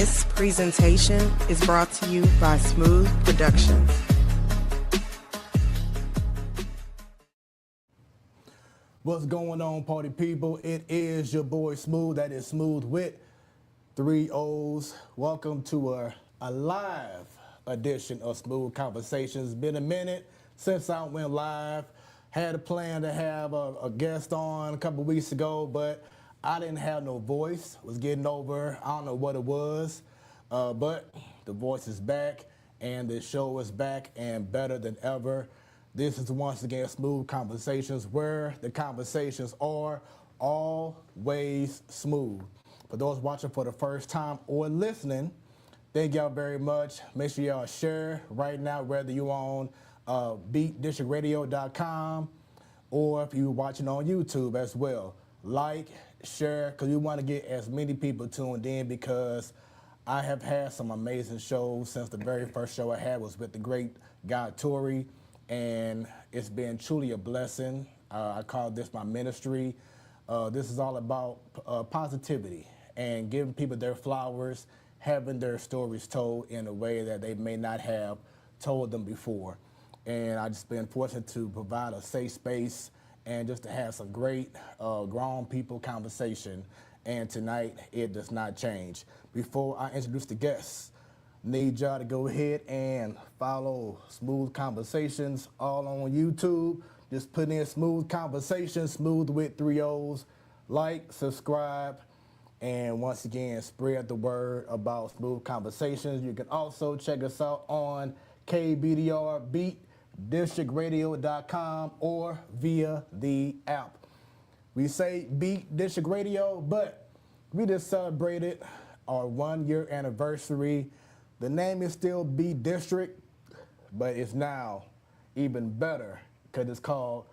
This presentation is brought to you by Smoooth Productions. What's going on, party people? It is your boy Smoooth. That is Smoooth with 3 O's. Welcome to a live edition of Smoooth Conversations. Been a minute since I went live. Had a plan to have a guest on a couple weeks ago, but I didn't have no voice. Was getting over, I don't know what it was, but the voice is back and the show is back and better than ever. This is once again Smoooth Conversations, where the conversations are always smooth. For those watching for the first time or listening, thank y'all very much. Make sure y'all share right now, whether you on beatdistrictradio.com or if you're watching on YouTube as well. Like, share, because we want to get as many people tuned in, because I have had some amazing shows since the very first show I had was with the great guy Tori, and it's been truly a blessing. I call this my ministry. This is all about positivity and giving people their flowers, having their stories told in a way that they may not have told them before. And I've just been fortunate to provide a safe space and just to have some great grown people conversation. And tonight, it does not change. Before I introduce the guests, need y'all to go ahead and follow Smoooth Conversations all on YouTube. Just put in Smoooth Conversations, Smoooth with 3 O's. Like, subscribe, and once again, spread the word about Smoooth Conversations. You can also check us out on KBDR BeatDistrictRadio.com or via the app. We say Beat District Radio, but we just celebrated our 1-year anniversary. The name is still Beat District, but it's now even better because it's called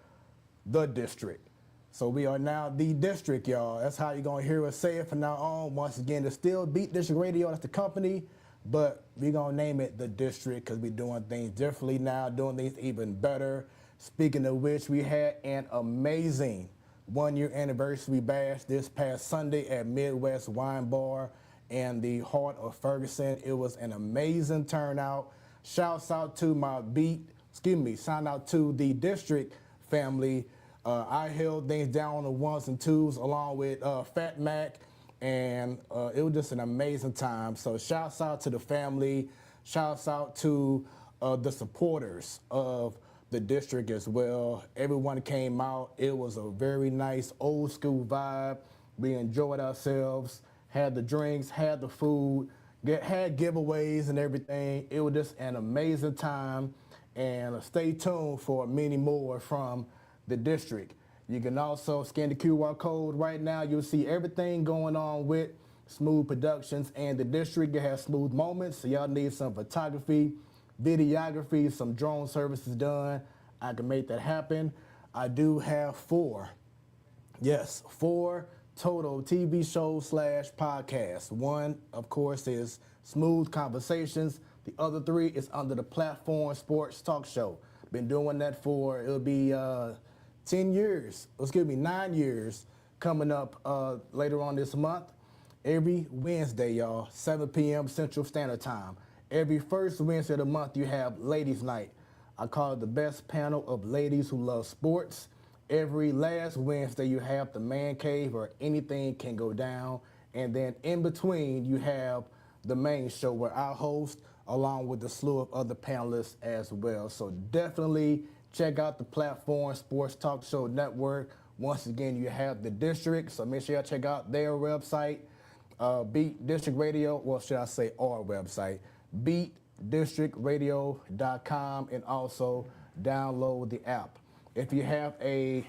The District. So we are now The District, y'all. That's how you're going to hear us say it from now on. Once again, it's still Beat District Radio. That's the company, but we're going to name it The District because we're doing things differently now, doing things even better. Speaking of which, we had an amazing 1-year anniversary bash this past Sunday at Midwest Wine Bar in the heart of Ferguson. It was an amazing turnout. Shouts out to shout out to the District family. I held things down on the ones and twos along with Fat Mac, and it was just an amazing time. So shouts out to the family. Shouts out to the supporters of the District as well. Everyone came out. It was a very nice old school vibe. We enjoyed ourselves, had the drinks, had the food, had giveaways and everything. It was just an amazing time, and stay tuned for many more from the District. You can also scan the QR code right now. You'll see everything going on with Smoooth Productions and the District. You have smooth moments, so y'all need some photography, videography, some drone services done. I can make that happen. I do have 4 total TV shows / podcasts. One, of course, is Smoooth Conversations. The other 3 is under the Platform Sports Talk Show. Been doing that for, it'll be 9 years coming up later on this month. Every Wednesday, y'all, 7 p.m. Central Standard Time. Every first Wednesday of the month, you have Ladies Night. I call it the best panel of ladies who love sports. Every last Wednesday, you have the Man Cave, where anything can go down. And then in between, you have the main show where I host, along with a slew of other panelists as well. So definitely check out the Platform Sports Talk Show Network. Once again, you have the District, so make sure y'all check out their website, Beat District Radio, or should I say our website, beatdistrictradio.com, and also download the app. If you have a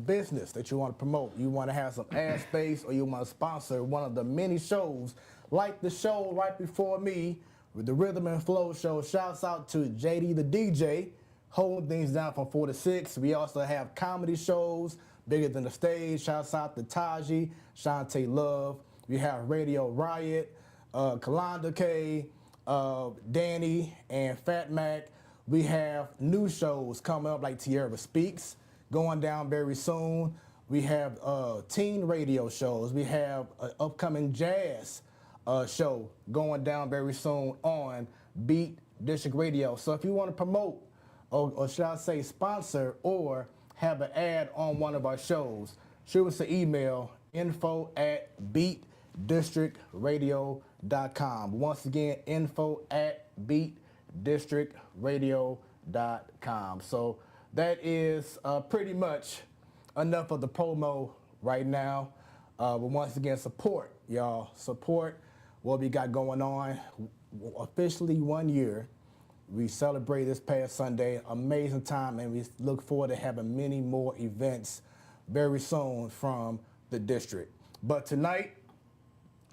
business that you want to promote, you want to have some ad space, or you want to sponsor one of the many shows, like the show right before me, with the Rhythm and Flow Show, shouts out to JD the DJ, holding things down from 4 to 6. We also have comedy shows, Bigger Than the Stage. Shouts out to Taji, Shantae Love. We have Radio Riot, Kalonda K, Danny, and Fat Mac. We have new shows coming up like Tierra Speaks, going down very soon. We have teen radio shows. We have upcoming jazz show going down very soon on Beat District Radio. So if you want to promote, or should I say sponsor, or have an ad on one of our shows, shoot us an email, info@beatdistrictradio.com. Once again, info@beatdistrictradio.com. So that is pretty much enough of the promo right now. But once again, support, y'all. Support what we got going on. Officially 1 year. We celebrate this past Sunday. Amazing time, and we look forward to having many more events very soon from the district. But tonight,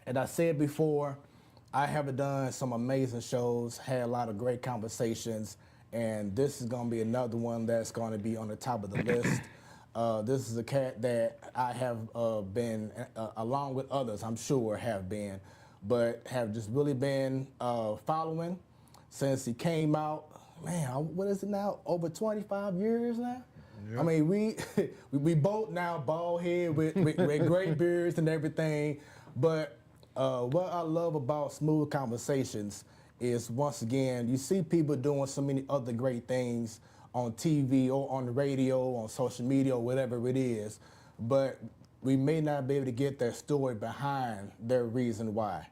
as I said before, I have done some amazing shows, had a lot of great conversations, and this is going to be another one that's going to be on the top of the list. This is a cat that I have been, along with others, I'm sure have been, but have just really been following since he came out. Man, what is it now? Over 25 years now? Yep. I mean, we both now bald head with great beards and everything, but what I love about Smoooth Conversations is, once again, you see people doing so many other great things on TV or on the radio, on social media, or whatever it is, but we may not be able to get their story behind their reason why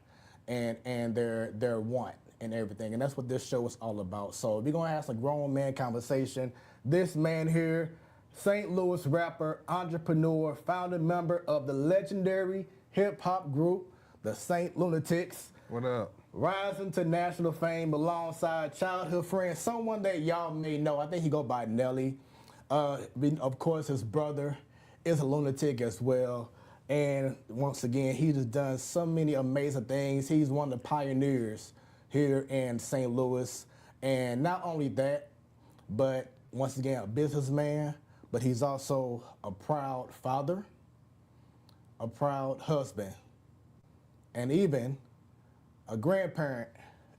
and their want and everything. And that's what this show is all about. So we're gonna have some grown man conversation. This man here, St. Louis rapper, entrepreneur, founding member of the legendary hip hop group, the St. Lunatics. What up? Rising to national fame alongside childhood friend, someone that y'all may know. I think he go by Nelly. Of course, his brother is a lunatic as well. And once again, he just done so many amazing things. He's one of the pioneers here in St. Louis. And not only that, but once again, a businessman, but he's also a proud father, a proud husband, and even a grandparent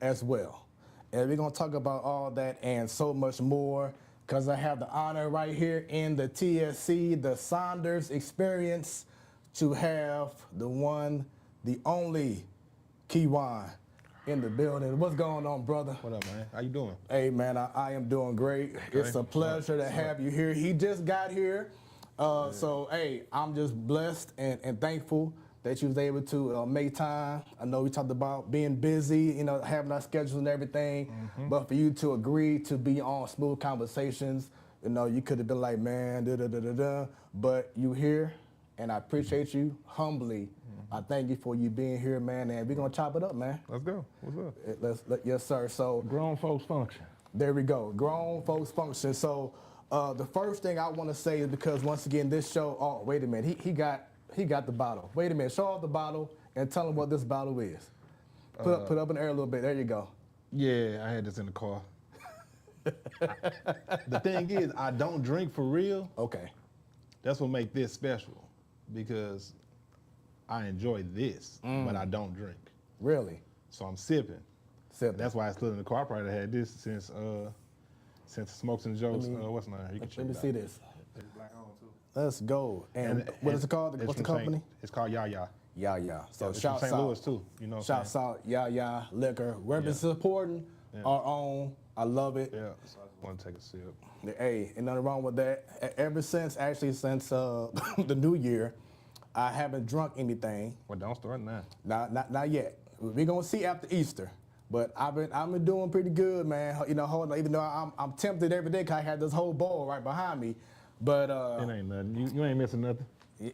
as well. And we're gonna talk about all that and so much more, because I have the honor right here in the TSC, the Saunders Experience, to have the one, the only KyJuan in the building. What's going on, brother? What up, man? How you doing? Hey, man, I am doing great. Okay. It's a pleasure to have you here. He just got here. So, hey, I'm just blessed and thankful that you was able to make time. I know we talked about being busy, having our schedules and everything, but for you to agree to be on Smoooth Conversations, you could have been like, man, da-da-da-da-da, but you here, and I appreciate you humbly. I thank you for you being here, man, and we're gonna chop it up, man. Let's go. What's up? Yes, sir. So grown folks function. There we go. Grown folks function. So the first thing I want to say is, because once again, this show. Oh, wait a minute. He got the bottle. Wait a minute. Show off the bottle and tell him what this bottle is. Put up in the air a little bit. There you go. Yeah, I had this in the car. The thing is, I don't drink for real. Okay. That's what makes this special, because I enjoy this, but I don't drink. Really? So I'm sipping. That's why I stood in the car. I probably had this since Smokes and Jokes. What's the name? You can check Let me it see out. this. It's black on too. Let's go. And what is it called? What's the company? It's called Ya. Ya. So it's shout from St. out. Louis too. Shouts out Ya Liquor. We're supporting our own. I love it. Yeah. So I just want to take a sip. Hey, ain't nothing wrong with that. Ever since the new year, I haven't drunk anything. Well, don't start now. Not yet. We're gonna see after Easter. But I've been doing pretty good, man. Even though I'm tempted every day, because I had this whole bowl right behind me. But it ain't nothing. You ain't missing nothing.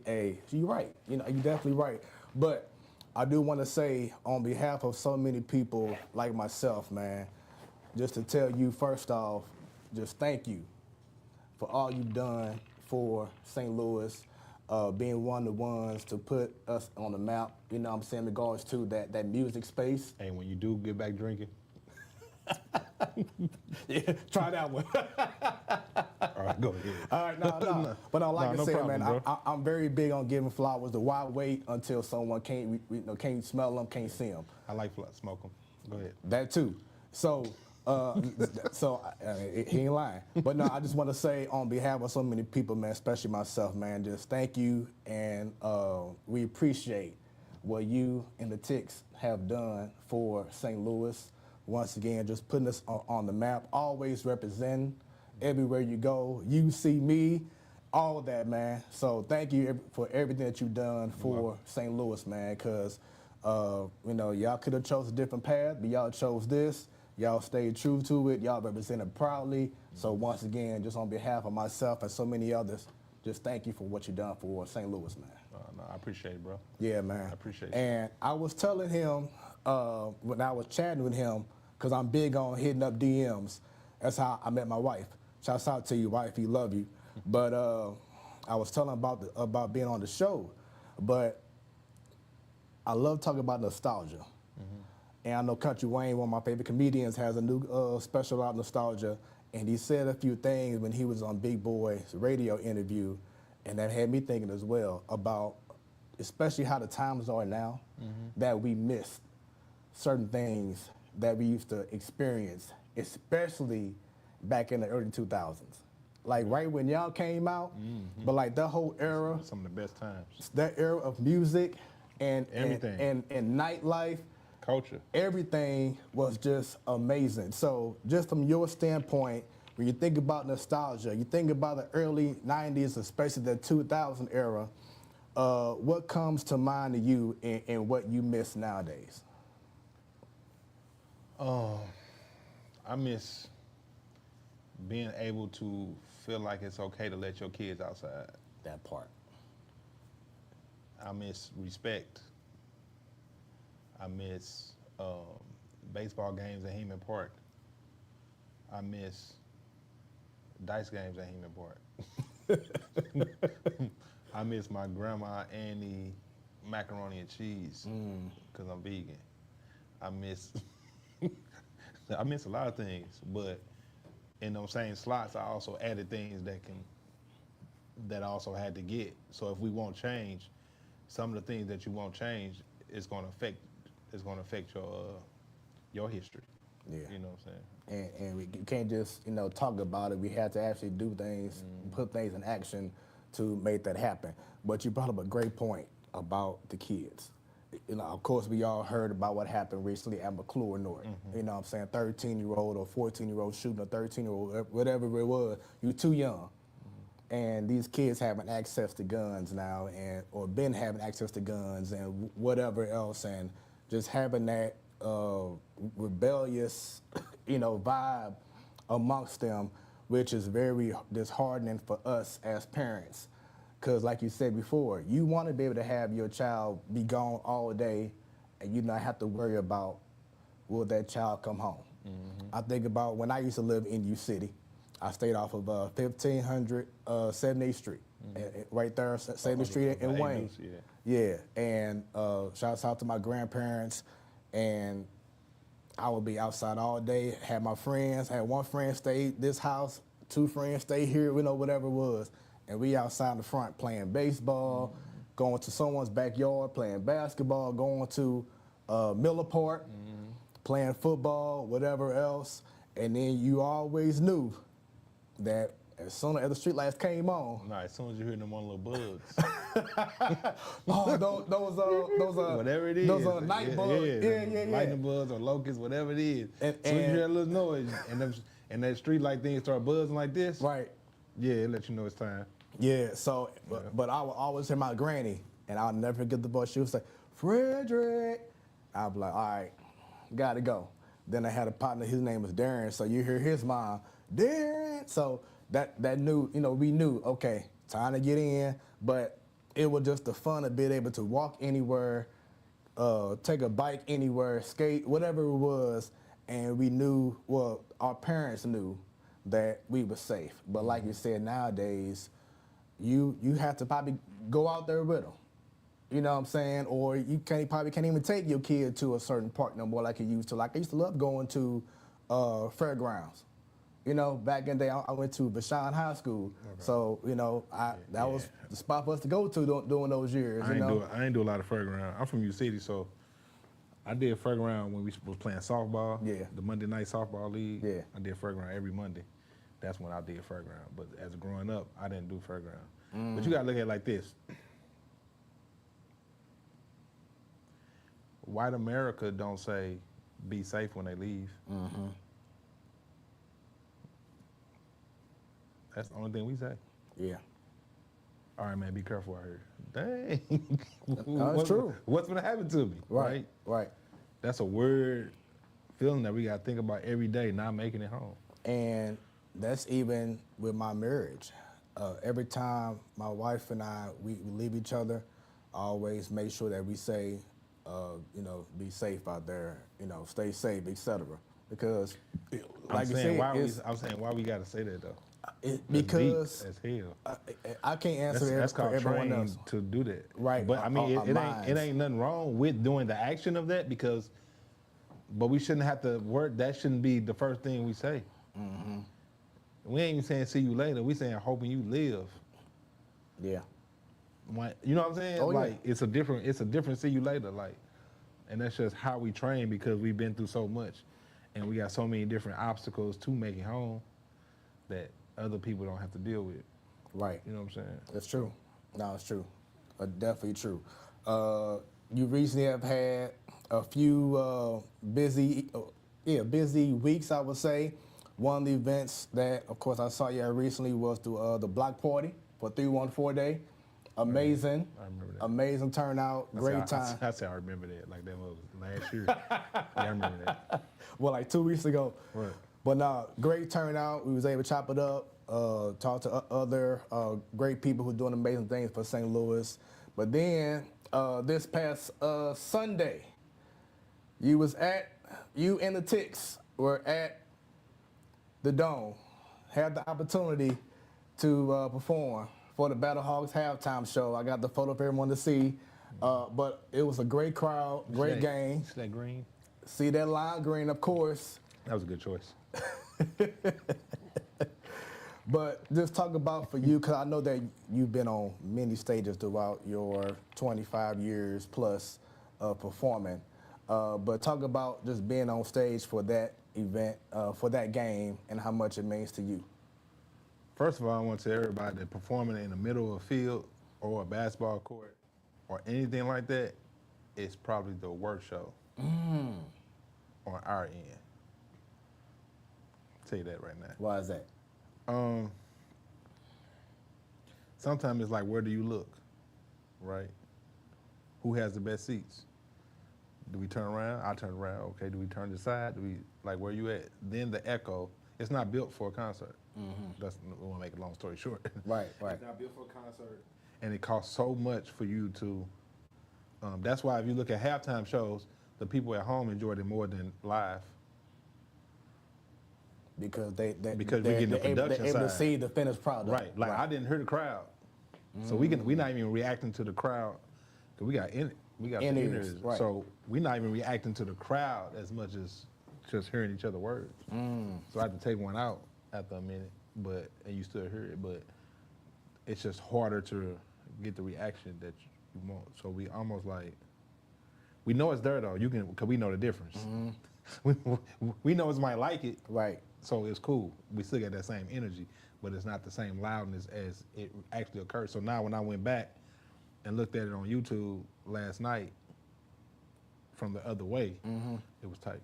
Hey, you're right. You're definitely right. But I do want to say, on behalf of so many people like myself, man, just to tell you first off, just thank you for all you've done for St. Louis, being one of the ones to put us on the map, in regards to that music space. Hey, when you do get back drinking. Yeah, try that one. All right, go ahead. All right, no. But like I said, problem, man, I'm very big on giving flowers. Why wait until someone can't smell them, can't see them? I like smoke them. Go ahead. That too. So, he ain't lying. But no, I just want to say, on behalf of so many people, man, especially myself, man, just thank you, and we appreciate what you and the Ticks have done for St. Louis. Once again, just putting us on the map, always representing everywhere you go. You see me, all of that, man. So thank you for everything that you've done for St. Louis, man, because, you know, y'all could have chose a different path, but y'all chose this. Y'all stayed true to it. Y'all represented proudly. So once again, just on behalf of myself and so many others, just thank you for what you've done for St. Louis, man. No, I appreciate it, bro. Yeah, man. I appreciate it. And I was telling him when I was chatting with him, because I'm big on hitting up DMs. That's how I met my wife. Shouts out to you, wifey, love you. But I was telling him about being on the show. But I love talking about nostalgia. And I know Country Wayne, one of my favorite comedians, has a new special out, Nostalgia. And he said a few things when he was on Big Boy's radio interview, and that had me thinking as well about, especially how the times are now, that we missed certain things that we used to experience, especially back in the early 2000s. Like right when y'all came out, but like that whole era. Some of the best times. That era of music and everything. And nightlife. Culture. Everything was just amazing. So just from your standpoint, when you think about nostalgia, you think about the early 90s, especially the 2000 era, what comes to mind to you and what you miss nowadays? I miss being able to feel like it's okay to let your kids outside. That part. I miss respect. I miss baseball games at Heman Park. I miss dice games at Heman Park. I miss my grandma Annie macaroni and cheese because I'm vegan. I miss a lot of things, but in those same slots, I also added things that I also had to get. So if we won't change, some of the things that you won't change is going to affect your history. Yeah. You know what I'm saying? And we can't just, you know, talk about it. We have to actually do things, put things in action to make that happen. But you brought up a great point about the kids. You know, of course, we all heard about what happened recently at McClure North. You know what I'm saying? 13-year-old or 14-year-old shooting a 13-year-old, whatever it was. You're too young. And these kids having access to guns now, or been having access to guns and whatever else, and just having that rebellious, you know, vibe amongst them, which is very disheartening for us as parents. Because like you said before, you want to be able to have your child be gone all day and you not have to worry about will that child come home. I think about when I used to live in U City. I stayed off of 1500 78th Street, right there, 70th Street in Wayne. Yeah, and shouts out to my grandparents, and I would be outside all day, had my friends, had one friend stay this house, two friends stay here, you know, whatever it was. And we outside the front playing baseball, going to someone's backyard, playing basketball, going to Miller Park, playing football, whatever else. And then you always knew that as soon as the street lights came on. Nah, as soon as you hear them one little bugs. those whatever it is. Those night bugs. Yeah. Lightning bugs or locusts, whatever it is. As soon as you hear a little noise and that street light thing start buzzing like this. Right. Yeah, it lets you know it's time. Yeah, so, but I would always hear my granny, and I'll never forget the voice. She would say, Frederick. I'd be like, all right, gotta go. Then I had a partner, his name was Darren, so you hear his mom, Darren. So that knew, you know, we knew, okay, time to get in, but it was just the fun of being able to walk anywhere, take a bike anywhere, skate, whatever it was, and we knew, well, our parents knew that we were safe. But like you said, nowadays, you have to probably go out there with them. You know what I'm saying? Or you probably can't even take your kid to a certain park no more like you used to. Like I used to love going to fairgrounds. You know, back in the day, I went to Vashon High School. Okay. So, you know, that was the spot for us to go to during those years. I ain't do a lot of fairground. I'm from U City, so I did fairground when we was playing softball. Yeah. The Monday night softball league. Yeah. I did fairground every Monday. That's when I did fairground. But as growing up, I didn't do fairground. But you gotta look at it like this. white America don't say be safe when they leave. Mm-hmm. That's the only thing we say. Yeah. All right, man, be careful out here. Dang. That's true. What's gonna happen to me? Right. Right. That's a weird feeling that we gotta think about every day, not making it home. And that's even with my marriage. Every time my wife and I, we leave each other, I always make sure that we say, be safe out there, stay safe, etc. Because, like you said, I'm saying why we gotta say that though. Because that's hell. I can't answer That's for called everyone trained else. to do that. Right. But I mean, it ain't nothing wrong with doing the action of that but we shouldn't have to work. That shouldn't be the first thing we say. Mm-hmm. We ain't even saying see you later. We saying hoping you live. Yeah. You know what I'm saying? Oh, like yeah. it's a different see you later. Like, and that's just how we train because we've been through so much, and we got so many different obstacles to make it home that other people don't have to deal with. Right. You know what I'm saying? That's true. No, it's true. Definitely true. You recently have had a few busy weeks, I would say. One of the events that, of course, I saw you at recently was the block party for 314 Day. Amazing. I remember that. Amazing turnout. Great time. I said I remember that. Like that was last year. Yeah, I remember that. Well, like 2 weeks ago. Right. But no, great turnout. We was able to chop it up, talk to other great people who are doing amazing things for St. Louis. But then this past Sunday, you and the Ticks were at the Dome, had the opportunity to perform for the Battlehawks halftime show. I got the photo for everyone to see, but it was a great crowd, great game. See that green? See that lime green, of course. That was a good choice. But just talk about for you, because I know that you've been on many stages throughout your 25 years plus of performing. But talk about just being on stage for that event, for that game, and how much it means to you. First of all, I want to tell everybody that performing in the middle of a field or a basketball court or anything like that is probably the worst show on our end. I'll tell you that right now. Why is that? Sometimes it's like, where do you look, right? Who has the best seats? Do we turn around? I turn around. Okay, do we turn to the side? Where you at? Then the echo, it's not built for a concert. We want to make a long story short. Right. It's not built for a concert. And it costs so much for you to, that's why if you look at halftime shows, the people at home enjoyed it more than live. Because they're we get the production able to side. see the finished product. Right. Like I didn't hear the crowd, so we're not even reacting to the crowd. Cause we got in-ears, right. So we're not even reacting to the crowd as much as just hearing each other words. So I had to take one out after a minute, and you still hear it, but it's just harder to get the reaction that you want. So we almost like, we know it's there though. Cause we know the difference. We know it's might like it. Right. So it's cool. We still got that same energy, but it's not the same loudness as it actually occurred. So now when I went back and looked at it on YouTube last night from the other way, it was tight.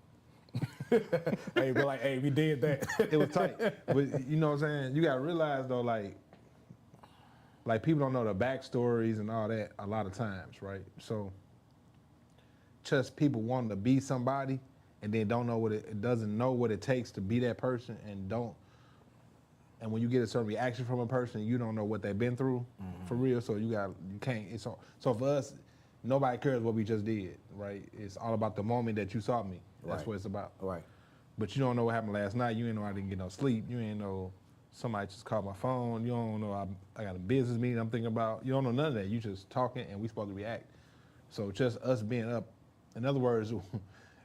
Hey, we're like, hey, we did that. It was tight. But you know what I'm saying? You gotta realize though, like people don't know the backstories and all that a lot of times, right? So just people wanting to be somebody and then doesn't know what it takes to be that person and when you get a certain reaction from a person, you don't know what they've been through for real. So so for us, nobody cares what we just did, right? It's all about the moment that you saw me. That's what it's about. Right. But you don't know what happened last night. You ain't know I didn't get no sleep. You ain't know somebody just called my phone. You don't know I got a business meeting I'm thinking about. You don't know none of that. You just talking and we supposed to react. So just us being up, in other words,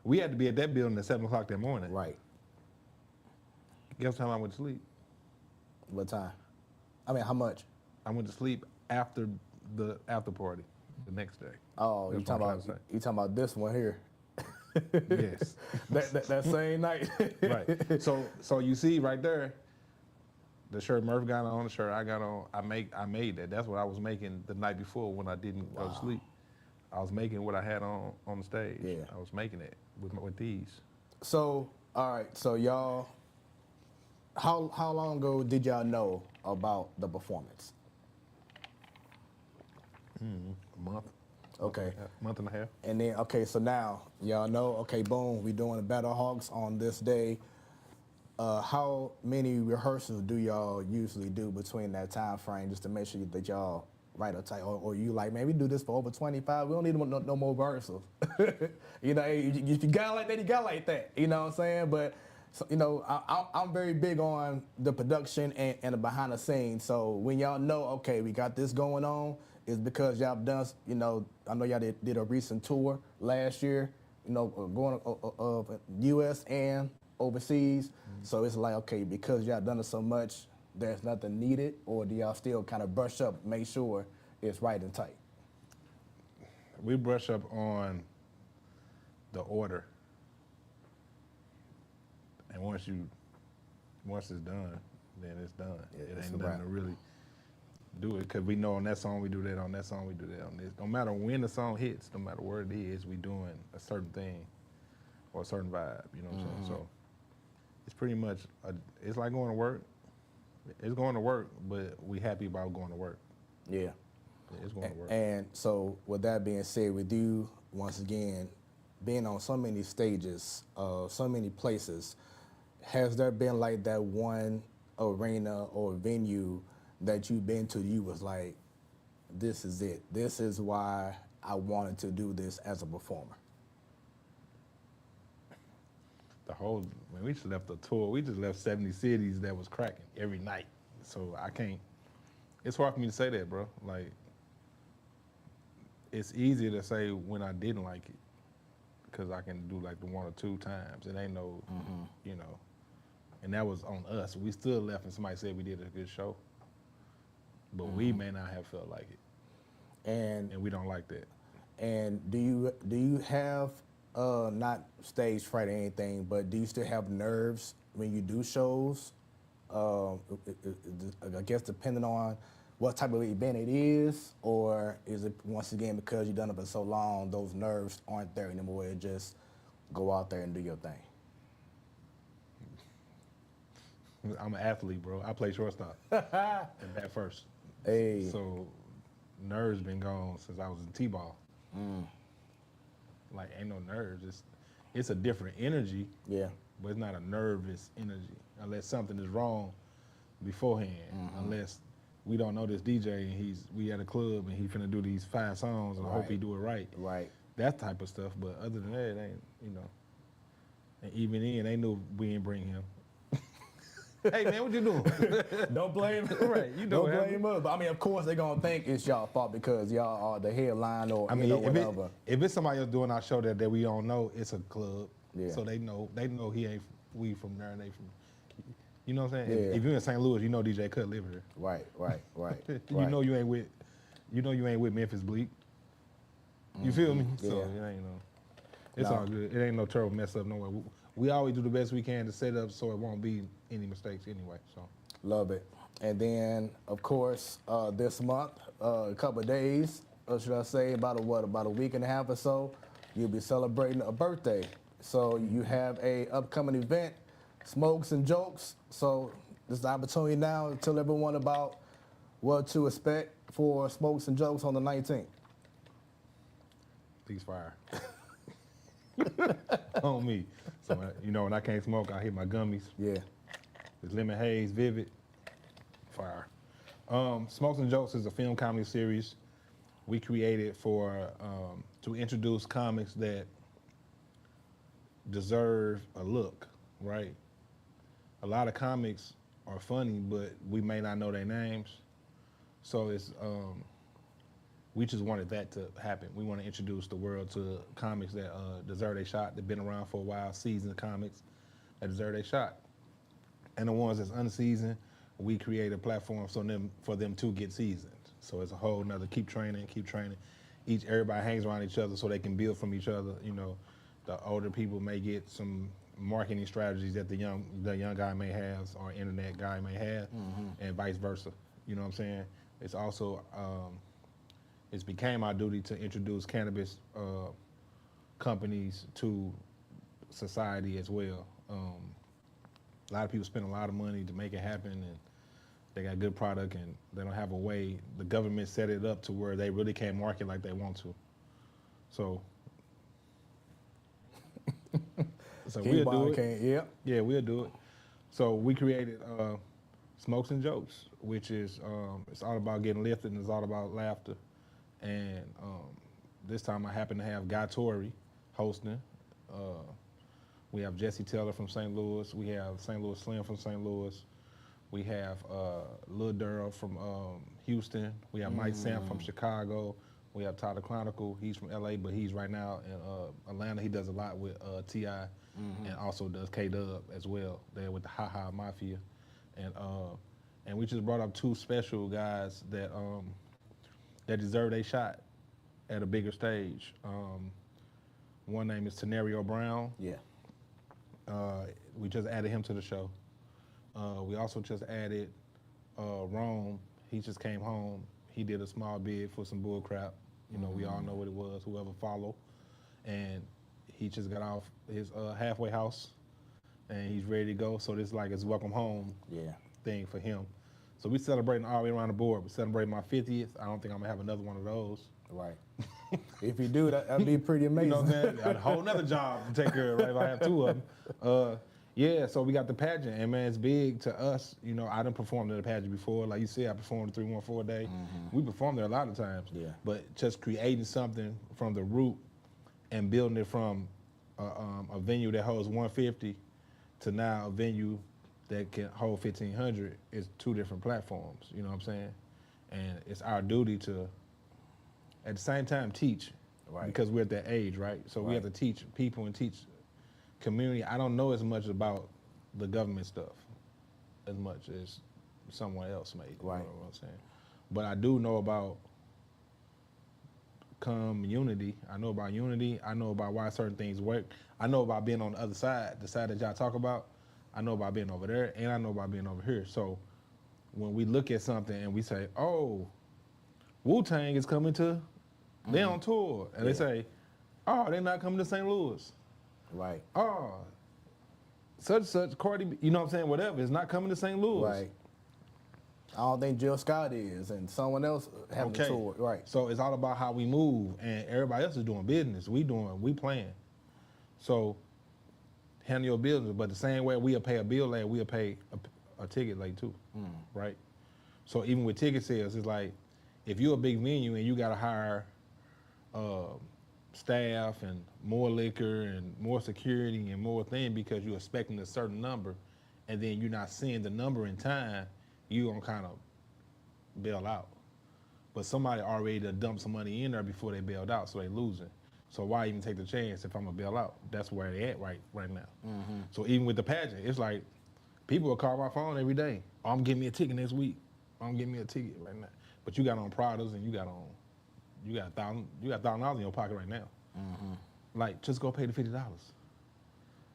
we had to be at that building at 7 o'clock that morning. Right. Guess what time I went to sleep? What time? I mean, how much? I went to sleep after the after party the next day. Oh, you That's what I'm talking about this one here? Yes. that same night. Right. So you see right there, the shirt Murph got on, the shirt I got on. I made that. That's what I was making the night before when I didn't go to sleep. I was making what I had on the stage. Yeah. I was making it with these. So, all right, so y'all, how long ago did y'all know about the performance? A month. Okay. Month and a half. And then, okay, so now y'all know, okay, boom, we doing the Battle Hawks on this day. How many rehearsals do y'all usually do between that time frame just to make sure that y'all right up tight? Or you like, man, we do this for over 25, we don't need no more rehearsals. You know, if you got like that, you got like that. You know what I'm saying? But, so, you know, I'm very big on the production and the behind the scenes. So when y'all know, okay, we got this going on, is because y'all done, you know, I know y'all did a recent tour last year, you know, going U.S. and overseas. So it's like, okay, because y'all done it so much, there's nothing needed, or do y'all still kind of brush up, make sure it's right and tight? We brush up on the order. And once it's done, then it's done. Yeah, it it's ain't a nothing wrap. to really do it, because we know on that song we do that, on that song we do that, on this. No matter when the song hits, no matter what it is, we doing a certain thing or a certain vibe, you know what I'm saying? So it's pretty much, it's like going to work. It's going to work, but we happy about going to work. Yeah. It's going to work. And so with that being said, with you, once again, being on so many stages, so many places, has there been like that one arena or venue that you've been to, you was like, this is it. This is why I wanted to do this as a performer? When we just left the tour, we just left 70 cities that was cracking every night. So it's hard for me to say that, bro. Like, it's easy to say when I didn't like it, because I can do like the one or two times. It ain't no, you know, and that was on us. We still left and somebody said we did a good show, but we may not have felt like it. And we don't like that. And do you have, not stage fright or anything, but do you still have nerves when you do shows? I guess depending on what type of event it is, or is it, once again, because you've done it for so long, those nerves aren't there anymore, it just go out there and do your thing? I'm an athlete, bro. I play shortstop and bat first. Hey. So nerves been gone since I was in T-ball. Like, ain't no nerves. It's a different energy. Yeah. But it's not a nervous energy unless something is wrong beforehand. Unless we don't know this DJ and we at a club and he finna do these 5 songs and I hope he do it right. Right. That type of stuff. But other than that, it ain't, you know. And even then, they knew we ain't bring him. Hey man, what you doing? Don't blame Right, you don't blame us. But I mean, of course they're gonna think it's y'all fault because y'all are the headline or whatever. If it's somebody else doing our show that we don't know, it's a club. Yeah. So they know we from there and they from, you know what I'm saying? Yeah. If you're in St. Louis, you know DJ Cut live here. Right. You know you ain't with Memphis Bleak. You feel me? Yeah. So it ain't it's all good. It ain't no terrible mess up nowhere. We always do the best we can to set up so it won't be any mistakes anyway. So Love it. And then, of course, this month, a couple of days, or should I say about a week and a half or so, you'll be celebrating a birthday. So you have a upcoming event, Smokes and Jokes. So this is the opportunity now to tell everyone about what to expect for Smokes and Jokes on the 19th. please fire. On me. So, when I can't smoke, I hit my gummies. Yeah. It's Lemon Haze, Vivid, fire. Smokes and Jokes is a film comedy series we created to introduce comics that deserve a look, right? A lot of comics are funny, but we may not know their names. So we just wanted that to happen. We want to introduce the world to comics that deserve a shot, that been around for a while, seasoned comics that deserve a shot. And the ones that's unseasoned, we create a platform for them to get seasoned. So it's a whole nother keep training. Everybody hangs around each other so they can build from each other. You know, the older people may get some marketing strategies that the young guy may have or internet guy may have, and vice versa. You know what I'm saying? It's also It became our duty to introduce cannabis companies to society as well. A lot of people spend a lot of money to make it happen, and they got good product, and they don't have a way. The government set it up to where they really can't market like they want to. So we'll do it. Yeah, we'll do it. So we created Smokes and Jokes, which is it's all about getting lifted and it's all about laughter. And this time I happen to have Guy Torrey hosting. We have Jesse Taylor from St. Louis. We have St. Louis Slim from St. Louis. We have Lil Durrell from Houston. We have Mike Samp from Chicago. We have Tyler Chronicle. He's from LA, but he's right now in Atlanta. He does a lot with T.I. And also does K-Dub as well. There with the Ha Ha Mafia. And we just brought up 2 special guys that deserve a shot at a bigger stage. One name is Tenario Brown. Yeah. We just added him to the show. We also just added Rome. He just came home. He did a small bid for some bull crap. You know, we all know what it was, whoever follow. And he just got off his halfway house and he's ready to go. So this is like his welcome home thing for him. So we celebrating all the way around the board. We celebrating my 50th. I don't think I'm gonna have another one of those. Right. If you do, that'd be pretty amazing. You know what I'm saying? A whole nother job to take care of, right? If I have 2 of them. Yeah, so we got the pageant, and man, it's big to us. You know, I done performed at a pageant before. Like you said, I performed at 314 Day. We performed there a lot of times. Yeah. But just creating something from the root and building it from a venue that holds 150 to now a venue that can hold 1,500 is 2 different platforms. You know what I'm saying? And it's our duty to, at the same time, teach. Right. Because we're at that age, right? So we have to teach people and teach community. I don't know as much about the government stuff as much as someone else may. Right. You know what I'm saying? But I do know about community. I know about unity. I know about why certain things work. I know about being on the other side, the side that y'all talk about. I know about being over there, and I know about being over here. So when we look at something and we say, oh, Wu-Tang is coming to, they're on tour. And they say, oh, they're not coming to St. Louis. Right. Oh, such Cardi, you know what I'm saying, whatever, is not coming to St. Louis. Right. I don't think Jill Scott is, and someone else having a tour. Right. So it's all about how we move, and everybody else is doing business. We playing. So handle your business, but the same way we'll pay a bill late, we'll pay a ticket late too, right? So even with ticket sales, it's like, if you're a big venue and you gotta hire staff and more liquor and more security and more thing because you're expecting a certain number, and then you're not seeing the number in time, you're gonna kind of bail out. But somebody already done dumped some money in there before they bailed out, so they losing. So why even take the chance if I'm gonna bail out? That's where they at right now. So even with the pageant, it's like people will call my phone every day. Oh, I'm getting me a ticket next week. I'm getting me a ticket right now. But you got on Pradas and you got $1,000 in your pocket right now. Like, just go pay the $50.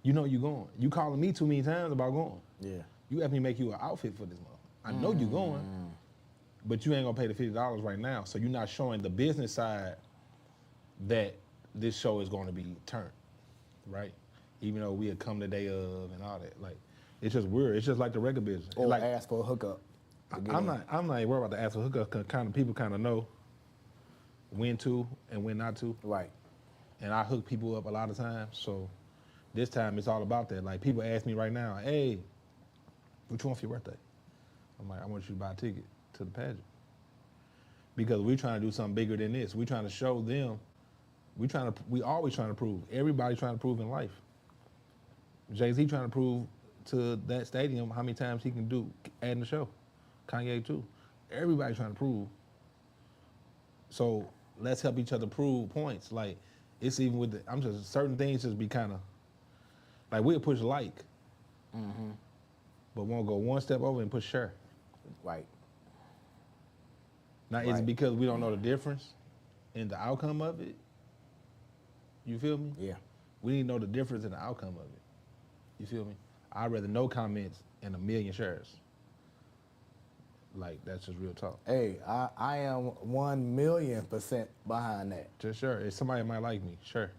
You know you going. You calling me too many times about going. Yeah. You have me make you an outfit for this month. I know you going, but you ain't gonna pay the $50 right now. So you're not showing the business side that this show is going to be turned, right? Even though we had come the day of and all that, like, it's just weird. It's just like the record business. Or like, ask for a hookup. I'm not worried about the ask for a hookup because people kind of know when to and when not to. Right. And I hook people up a lot of times. So this time it's all about that. Like, people ask me right now, hey, what you want for your birthday? I'm like, I want you to buy a ticket to the pageant. Because we're trying to do something bigger than this. We're trying to show them. We always trying to prove. Everybody's trying to prove in life. Jay-Z trying to prove to that stadium how many times he can do adding the show. Kanye too. Everybody's trying to prove. So let's help each other prove points. Like, it's even with certain things just be kind of, like, we'll push like, but won't go one step over and push share. Right. Now, is it because we don't know the difference in the outcome of it? You feel me? Yeah. We need to know the difference in the outcome of it. You feel me? I'd rather no comments and 1 million shares. Like, that's just real talk. Hey, I am 1,000,000% behind that. Just sure. If somebody might like me, sure.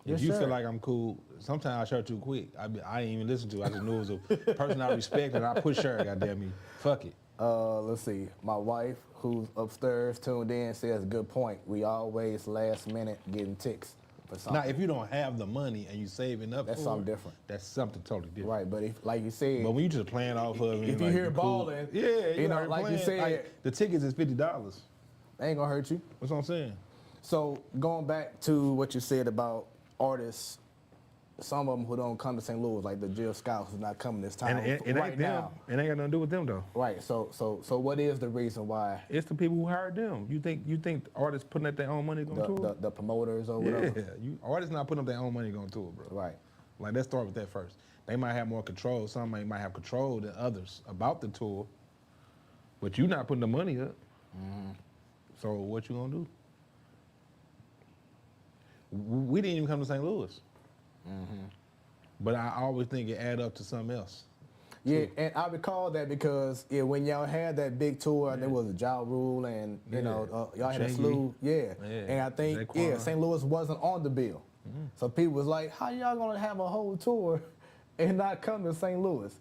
Yeah, If you sure. feel like I'm cool, sometimes I share too quick. I ain't even listen to it. I just knew it was a person I respect and I push share, goddamn me. Fuck it. Let's see. My wife, who's upstairs tuned in, says, good point. We always last minute getting ticks for something. Now, if you don't have the money and you saving up That's for something it, different. that's something totally different. Right, but if, like you said, But when you just playing off of it, if you like, hear cool, balling, yeah, you know, out like you playing, said, like, the tickets is $50. they ain't gonna hurt you. That's what I'm saying. So going back to what you said about artists, some of them who don't come to St. Louis, like the Jill Scouts, who's not coming this time And it right ain't them. now. It ain't got nothing to do with them though. Right. So what is the reason why It's the people who hired them. You think the artists putting up their own money going to it? the promoters or Yeah, whatever? artists not putting up their own money going to it, bro. Right. Like, let's start with that first. They might have more control. Some might have control than others about the tour, but you not putting the money up. Mm-hmm. So what you gonna do? We didn't even come to St. Louis. Mm-hmm. But I always think it add up to something else. Yeah, and I recall that because when y'all had that big tour, there was a Ja Rule and you know y'all had a slew, and I think St. Louis wasn't on the bill, so people was like, how y'all gonna have a whole tour and not come to St. Louis?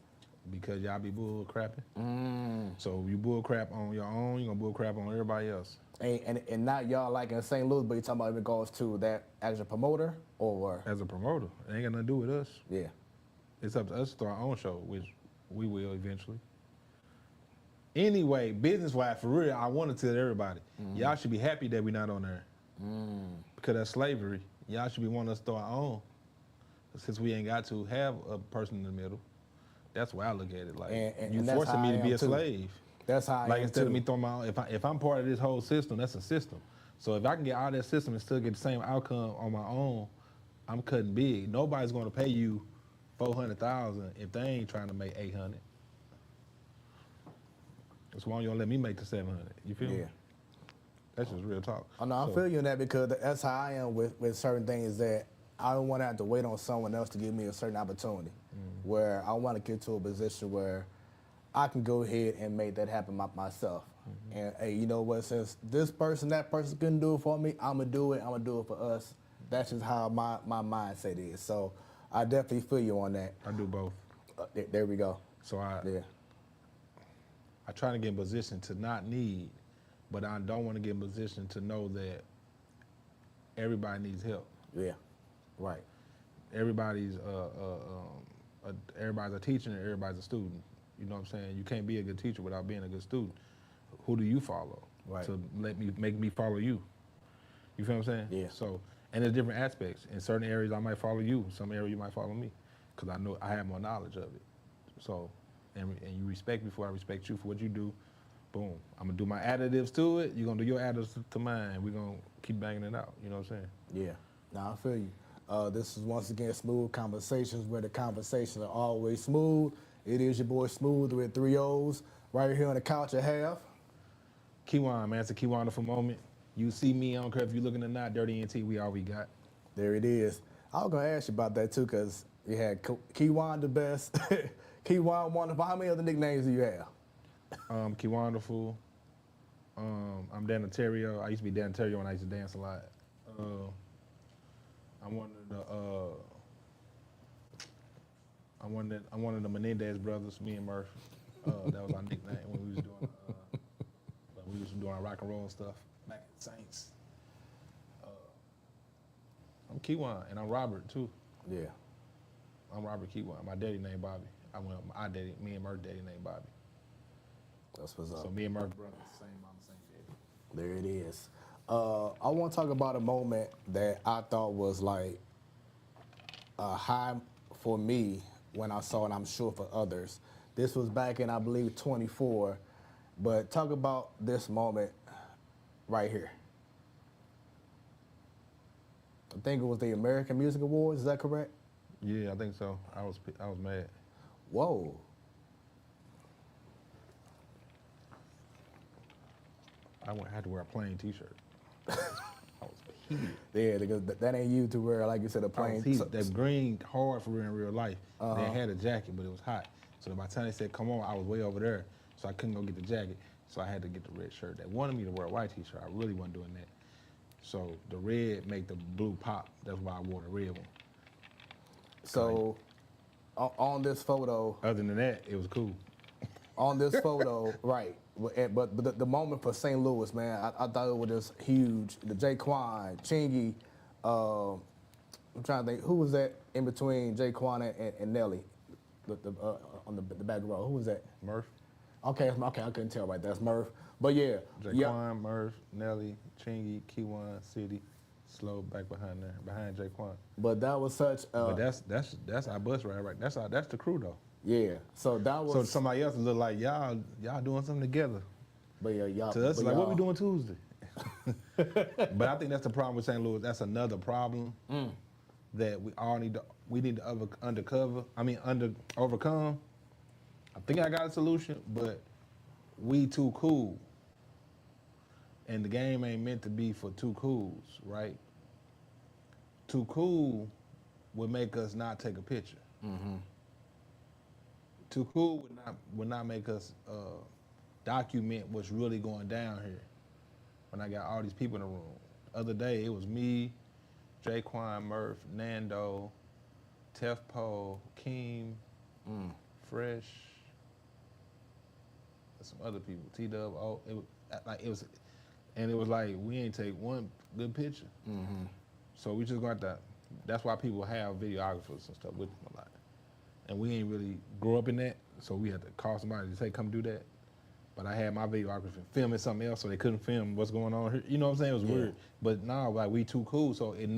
Because y'all be bull crapping. So you bull crap on your own, you gonna bull crap on everybody else. And not y'all like in St. Louis, but you talking about in regards to that as a promoter or As a promoter, it ain't got nothing to do with us. yeah. It's up to us to start our own show, which we will eventually. Anyway, business-wise, for real, I want to tell everybody, y'all should be happy that we're not on there. Because that's slavery. Y'all should be wanting us to start our own. Since we ain't got to have a person in the middle. That's why I look at it. Like, you and that's forcing how me I to be am a too. slave. That's how I Like, am instead too. of me throwing my own, if I'm part of this whole system, that's a system. So if I can get out of that system and still get the same outcome on my own, I'm cutting big. Nobody's going to pay you $400,000 if they ain't trying to make $800. That's why you don't let me make the $700. You feel me? Yeah. That's just real talk. Oh, no, I feel you in that because that's how I am with certain things that I don't want to have to wait on someone else to give me a certain opportunity where I want to get to a position where I can go ahead and make that happen myself. And hey, you know what, since this person, that person couldn't do it for me, I'm going to do it. I'm going to do it for us. That's just how my mindset is. So I definitely feel you on that. I do both. There we go. So I try to get in position to not need, but I don't want to get in position to know that everybody needs help. Yeah, right. Everybody's everybody's a teacher and everybody's a student. You know what I'm saying? You can't be a good teacher without being a good student. Who do you follow? Right. To make me follow you. You feel what I'm saying? Yeah. So, and there's different aspects. In certain areas, I might follow you. Some areas, you might follow me, because I know I have more knowledge of it. So, and you respect me for I respect you for what you do. Boom. I'm gonna do my additives to it. You're gonna do your additives to mine. We're gonna keep banging it out. You know what I'm saying? Yeah. Now I feel you. This is once again Smoooth Conversations, where the conversations are always smooth. It is your boy Smoooth with 3 O's. Right here on the couch I have KyJuan, man. It's a wonderful moment. You see me, I don't care if you're looking or not, Dirty NT, we all we got. There it is. I was gonna ask you about that too, cause you had KyJuan the best, KyJuan wonderful. How many other nicknames do you have? Key Wonderful. I'm Dan Ontario. I used to be Dan Ontario when I used to dance a lot. I'm one of the Menendez brothers, me and Murph. That was our nickname when we was doing our rock and roll stuff back at Saints. I'm KyJuan, and I'm Robert too. Yeah. I'm Robert KyJuan. My daddy named Bobby. Me and Murph daddy named Bobby. That's what's up. So me and Murph brothers, same mom, same daddy. There it is. I want to talk about a moment that I thought was like a high for me when I saw it, and I'm sure for others. This was back in, I believe, 24. But talk about this moment right here. I think it was the American Music Awards. Is that correct? Yeah, I think so. I was mad. Whoa. I had to wear a plain T-shirt. I was heated. Yeah, because that ain't you to wear, like you said, a I plain. was heated. That green hard for real in real life. They had a jacket, but it was hot. So by the time they said, come on, I was way over there. so I couldn't go get the jacket. So I had to get the red shirt. They wanted me to wear a white t-shirt. I really wasn't doing that. So the red make the blue pop. That's why I wore the red one. So on this photo, Other than that, it was cool. on this photo, right? But the moment for St. Louis, man, I thought it was just huge. The KyJuan, Chingy, I'm trying to think, who was that in between KyJuan and Nelly, on the back row? Who was that? Murph, Okay, I couldn't tell right. That's Murph. But yeah, KyJuan, Murph, Nelly, Chingy, Kyjuan, City, Slow back behind there, behind KyJuan. But that was such. But that's our bus ride, right? That's the crew though. Yeah. So that was. So somebody else look like y'all doing something together. But yeah, y'all. To us, but like, what we y'all- doing Tuesday? But I think that's the problem with St. Louis. That's another problem that we all need to overcome. I think I got a solution, but we too cool. And the game ain't meant to be for too cools, right? Too cool would make us not take a picture. Too cool would not make us document what's really going down here. When I got all these people in the room. The other day, it was me, KyJuan, Murph, Nando, Tefpo, Keem, Fresh, some other people, T-Dub. It was like we ain't take one good picture. So we just got that. That's why people have videographers and stuff with them a lot. And we ain't really grew up in that, so we had to call somebody to say, come do that. But I had my videographer filming something else, so they couldn't film what's going on here. You know what I'm saying? It was weird. But now, like, we too cool, so it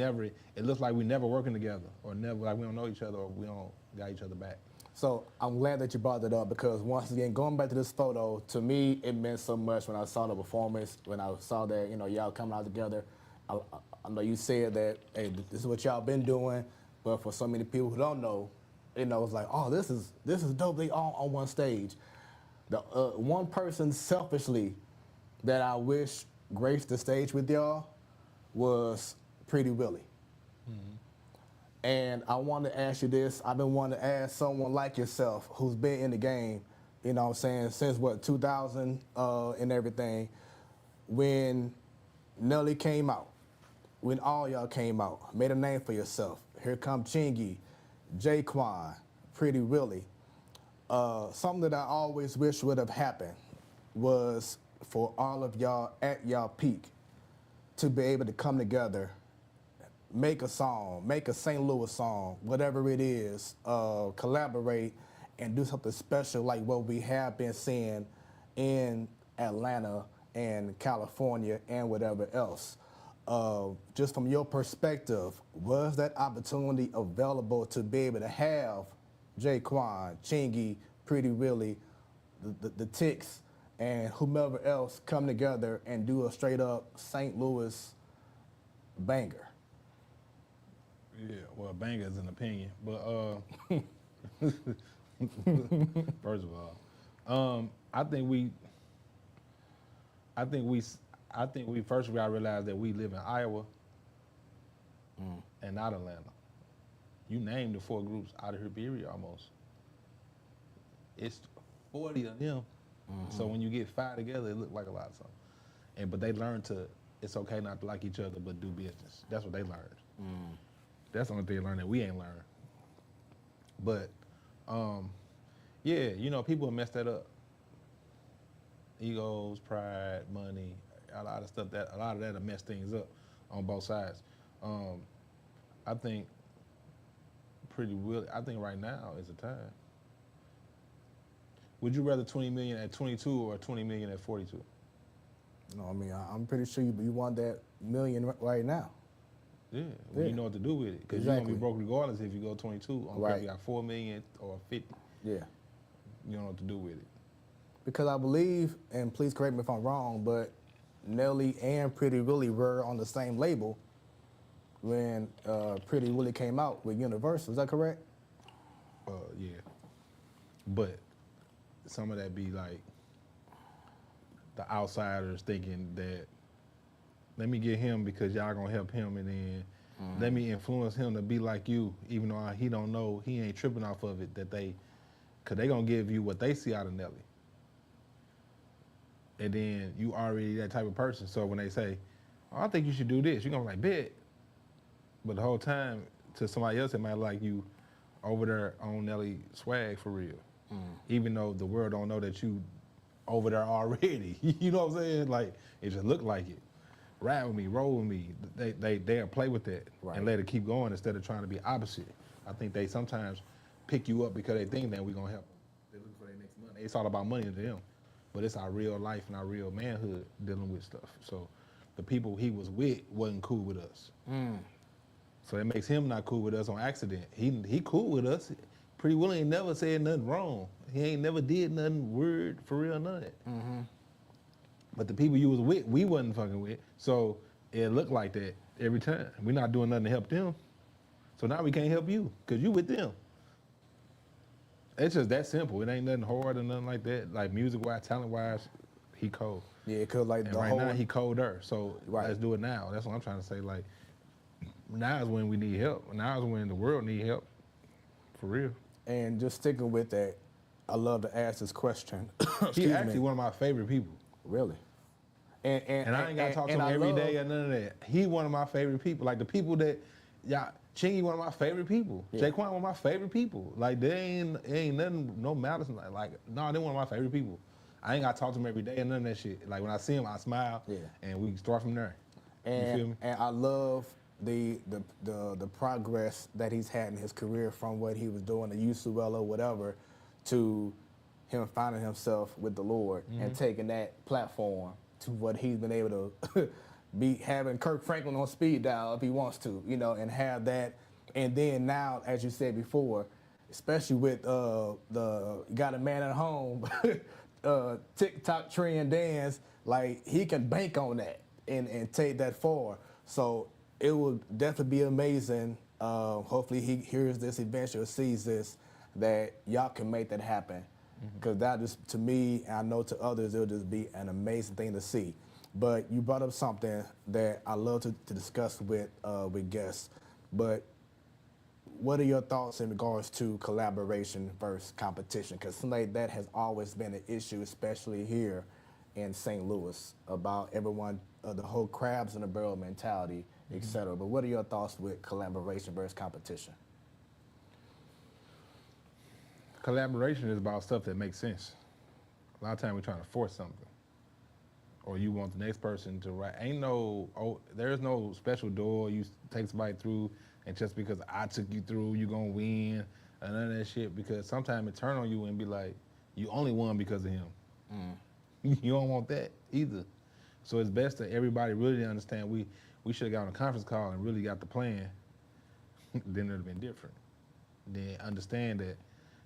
looks like we never working together, or never, like we don't know each other, or we don't got each other back. So I'm glad that you brought that up, because once again, going back to this photo, to me, it meant so much when I saw the performance, when I saw that, y'all coming out together. I know you said that, hey, this is what y'all been doing, but for so many people who don't know, it's like, oh, this is dope. They all on one stage. The one person selfishly that I wish graced the stage with y'all was Pretty Willie. And I want to ask you this. I've been wanting to ask someone like yourself who's been in the game, since what, 2000 and everything, when Nelly came out, when all y'all came out, made a name for yourself. Here come Chingy, KyJuan, Pretty Willie. Something that I always wish would have happened was for all of y'all at y'all peak to be able to come together, make a song, make a St. Louis song, whatever it is, collaborate and do something special like what we have been seeing in Atlanta and California and whatever else. Just from your perspective, was that opportunity available to be able to have KyJuan, Chingy, Pretty Willie, the Ticks, and whomever else come together and do a straight up St. Louis banger? Yeah, well, banger is an opinion, but first of all, I think we first we gotta realize that we live in Iowa and not Atlanta. You named the 4 groups out of here, period, almost. It's 40 of them. So when you get 5 together, it look like a lot of something. But they learned it's okay not to like each other, but do business. That's what they learned. That's the only thing they learned that we ain't learned. But, people mess that up. Egos, pride, money, a lot of that'll mess things up on both sides. I think right now is the time. Would you rather 20 million at 22 or 20 million at 42? No, I mean, I'm pretty sure you want that million right now. Yeah, well, you know what to do with it. Because you're going to be broke regardless if you go 22. If you got 4 million or 50. Yeah. You don't know what to do with it. Because I believe, and please correct me if I'm wrong, but Nelly and Pretty Willie were on the same label when Pretty Willie came out with Universal. Is that correct? Yeah. But some of that be like the outsiders thinking that, let me get him because y'all gonna help him, and then let me influence him to be like you, even though he don't know, he ain't tripping off of it, cause they gonna give you what they see out of Nelly. and then you already that type of person. So when they say, oh, I think you should do this, you're gonna be like, bet. But the whole time, to somebody else, it might like you over there on Nelly swag for real. Even though the world don't know that you over there already. You know what I'm saying? Like, it just look like it. Ride with me, roll with me. They'll play with that and let it keep going instead of trying to be opposite. I think they sometimes pick you up because they think that we're gonna help them. They're looking for their next money. It's all about money to them. But it's our real life and our real manhood dealing with stuff. So the people he was with wasn't cool with us. So it makes him not cool with us on accident. He cool with us. Pretty Will ain't never said nothing wrong. He ain't never did nothing weird for real, none of that. But the people you was with, we wasn't fucking with. So it looked like that every time. We're not doing nothing to help them. So now we can't help you because you with them. It's just that simple. It ain't nothing hard or nothing like that. Like music-wise, talent-wise, he cold. Yeah, cause like And the right whole now he colder. So let's do it now. That's what I'm trying to say. Like, now is when we need help. Now is when the world need help. For real. And just sticking with that, I love to ask this question. He's actually one of my favorite people. Really? And I ain't got to talk to him every day or none of that. He one of my favorite people. Like the people that, Chingy one of my favorite people. Yeah. Jaquan one of my favorite people. Like they ain't nothing, no malice. Like, no, they one of my favorite people. I ain't got to talk to him every day or none of that shit. Like when I see him, I smile and we start from there. You feel me? And I love the progress that he's had in his career from what he was doing at UCLA or whatever to him finding himself with the Lord and taking that platform to what he's been able to be having Kirk Franklin on speed dial if he wants to, you know, and have that. And then now, as you said before, especially with the Got a Man at Home, TikTok trend dance, like he can bank on that and take that forward. So it will definitely be amazing. Hopefully he hears this eventually, sees this, that y'all can make that happen. Because that just, to me, and I know to others, it'll just be an amazing thing to see. But you brought up something that I love to discuss with guests. But what are your thoughts in regards to collaboration versus competition? Because like that has always been an issue, especially here in St. Louis, about everyone, the whole crabs in the barrel mentality, et cetera. But what are your thoughts with collaboration versus competition? Collaboration is about stuff that makes sense. A lot of times we're trying to force something. Or you want the next person to write. There's no special door you take somebody through, and just because I took you through, you gonna win, and none of that shit, because sometimes it turn on you and be like, you only won because of him. You don't want that either. So it's best that everybody really understand we should have got on a conference call and really got the plan, then it'd have been different. Then understand that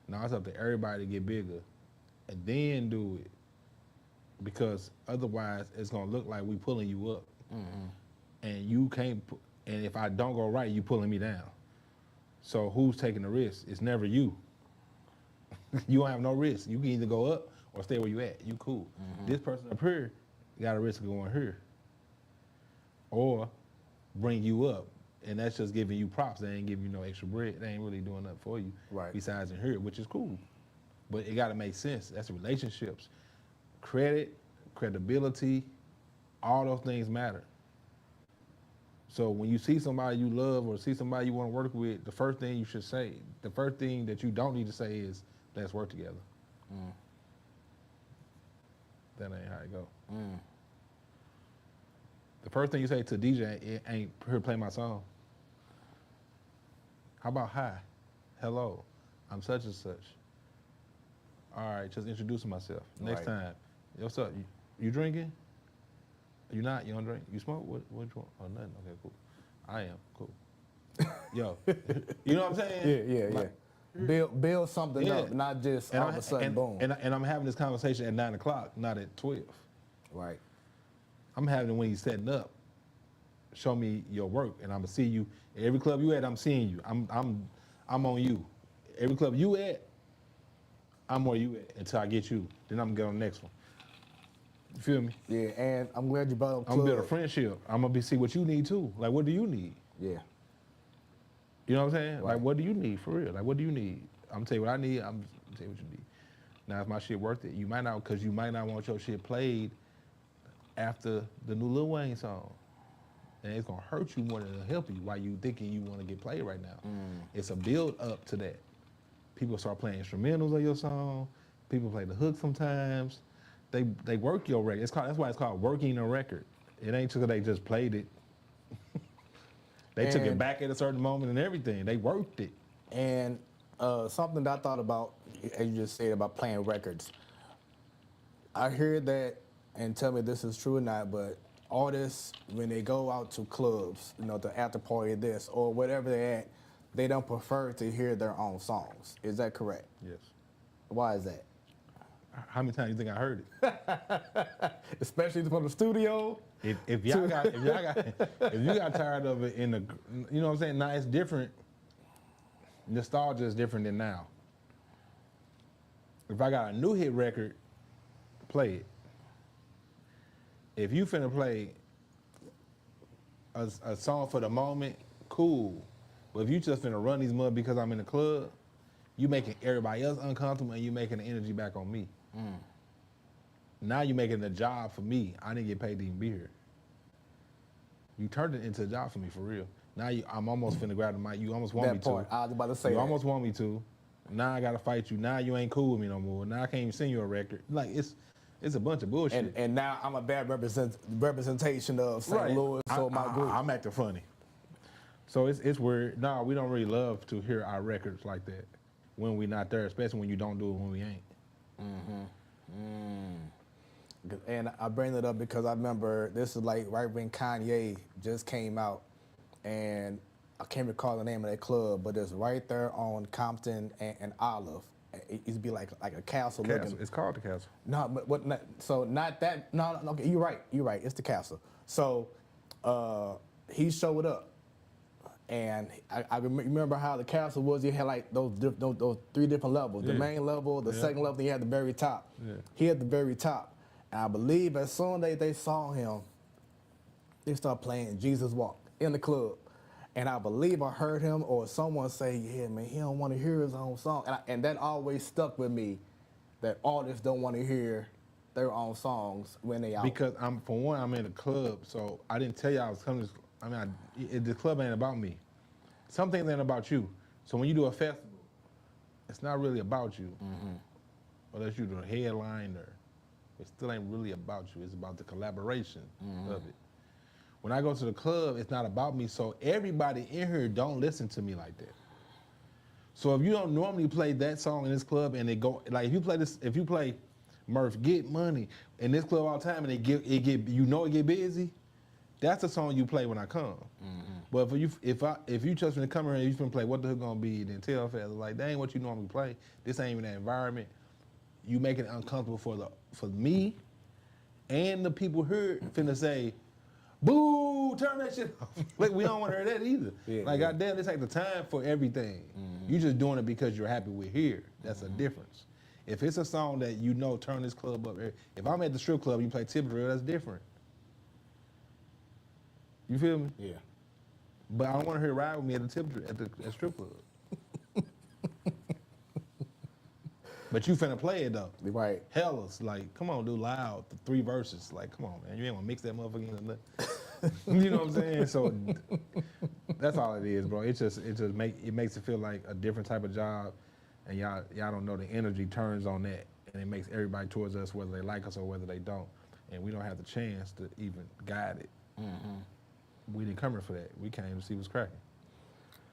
now it's up to everybody to get bigger and then do it. Because otherwise it's gonna look like we pulling you up. And you can't, and if I don't go right, you pulling me down. So who's taking the risk? It's never you. You don't have no risk. You can either go up or stay where you at. You cool. This person up here got a risk of going here. Or bring you up. And that's just giving you props. They ain't giving you no extra bread. They ain't really doing nothing for you. Besides in here, which is cool. But it gotta make sense. That's relationships. Credit, credibility, all those things matter. So when you see somebody you love or see somebody you want to work with, the first thing you should say, the first thing that you don't need to say is, let's work together. That ain't how it go. The first thing you say to a DJ, it ain't here play my song. How about hi? Hello, I'm such and such. All right, just introducing myself. Next time, yo, what's up? You drinking? You not? You don't drink? You smoke? What you want? Oh, nothing. Okay, cool. I am. Cool. Yo, you know what I'm saying? Yeah. Build something up, not just all of a sudden, boom. And I'm having this conversation at 9 o'clock, not at 12. Right. I'm having it when he's setting up. Show me your work, and I'm gonna see you. Every club you at, I'm seeing you. I'm on you. Every club you at, I'm where you at until I get you. Then I'm gonna get on the next one. You feel me? Yeah, and I'm glad you brought up club. I'm gonna build a friendship. I'm gonna see what you need too. Like, what do you need? Yeah. You know what I'm saying? Right. Like, what do you need for real? Like, what do you need? I'm gonna tell you what I need. I'm gonna tell you what you need. Now, is my shit worth it? You might not, because you might not want your shit played after the new Lil Wayne song. And it's gonna hurt you more than it'll help you while you thinking you wanna get played right now. It's a build up to that. People start playing instrumentals of your song. People play the hook sometimes. They work your record. That's why it's called working a record. It ain't because they just played it. They took it back at a certain moment and everything. They worked it. And something that I thought about, as you just said about playing records. I hear that, and tell me if this is true or not, but artists, when they go out to clubs, you know, the after party of this or whatever they're at, they don't prefer to hear their own songs. Is that correct? Yes. Why is that? How many times do you think I heard it? Especially from the studio. If you got tired of it in the, you know what I'm saying? Now it's different. Nostalgia is different than now. If I got a new hit record, play it. If you finna play a song for the moment, cool. But if you just finna run these mud because I'm in the club, you making everybody else uncomfortable and you making the energy back on me. Now you making the job for me. I didn't get paid to even be here. You turned it into a job for me, for real. Now I'm almost finna grab the mic. You almost want me to. I was about to say You almost want me to. Now I gotta fight you. Now you ain't cool with me no more. Now I can't even send you a record. Like it's a bunch of bullshit. And now I'm a bad representation of St. Louis, so my group. I'm acting funny. So it's weird. No, we don't really love to hear our records like that when we not there, especially when you don't do it when we ain't. And I bring it up because I remember this is like right when Kanye just came out, and I can't recall the name of that club, but it's right there on Compton and Olive. It used to be like a castle looking. It's called the Castle. No, but what? So not that. No, okay, you're right. You're right. It's the castle. So he showed up, and I remember how the castle was. You had like those three different levels. The main level, the second level, then you had the very top. Yeah. He had the very top. And I believe as soon as they saw him, they started playing Jesus Walk in the club. And I believe I heard him or someone say, yeah, man, he don't want to hear his own song. And that always stuck with me, that artists don't want to hear their own songs when they out. Because for one, I'm in a club, so I didn't tell you I was coming. The club ain't about me. Some things ain't about you. So when you do a festival, it's not really about you. Unless you do a headline, or it still ain't really about you. It's about the collaboration of it. When I go to the club, it's not about me. So everybody in here don't listen to me like that. So if you don't normally play that song in this club and it go, like if you play Murph Get Money in this club all the time and it get it busy, that's the song you play when I come. But if you just gonna come here and you finna play What the Hook Gonna Be, then tell fellas like that ain't what you normally play. This ain't even that environment. You make it uncomfortable for me and the people here finna say, boo, turn that shit off. Like, we don't want to hear that either. Goddamn, this ain't the time for everything. You just doing it because you're happy we're here. That's a difference. If it's a song that you know, turn this club up. If I'm at the strip club and you play Typical, that's different. You feel me? Yeah. But I don't want to hear Ride With Me at the strip club. But you finna play it though. Right. Hellas, like, come on, do loud, the 3 verses. Like, come on, man, you ain't gonna mix that motherfucker in nothing. You know what I'm saying? So that's all it is, bro. It makes it feel like a different type of job, and y'all don't know the energy turns on that, and it makes everybody towards us, whether they like us or whether they don't, and we don't have the chance to even guide it. We didn't come here for that. We came to see what's cracking.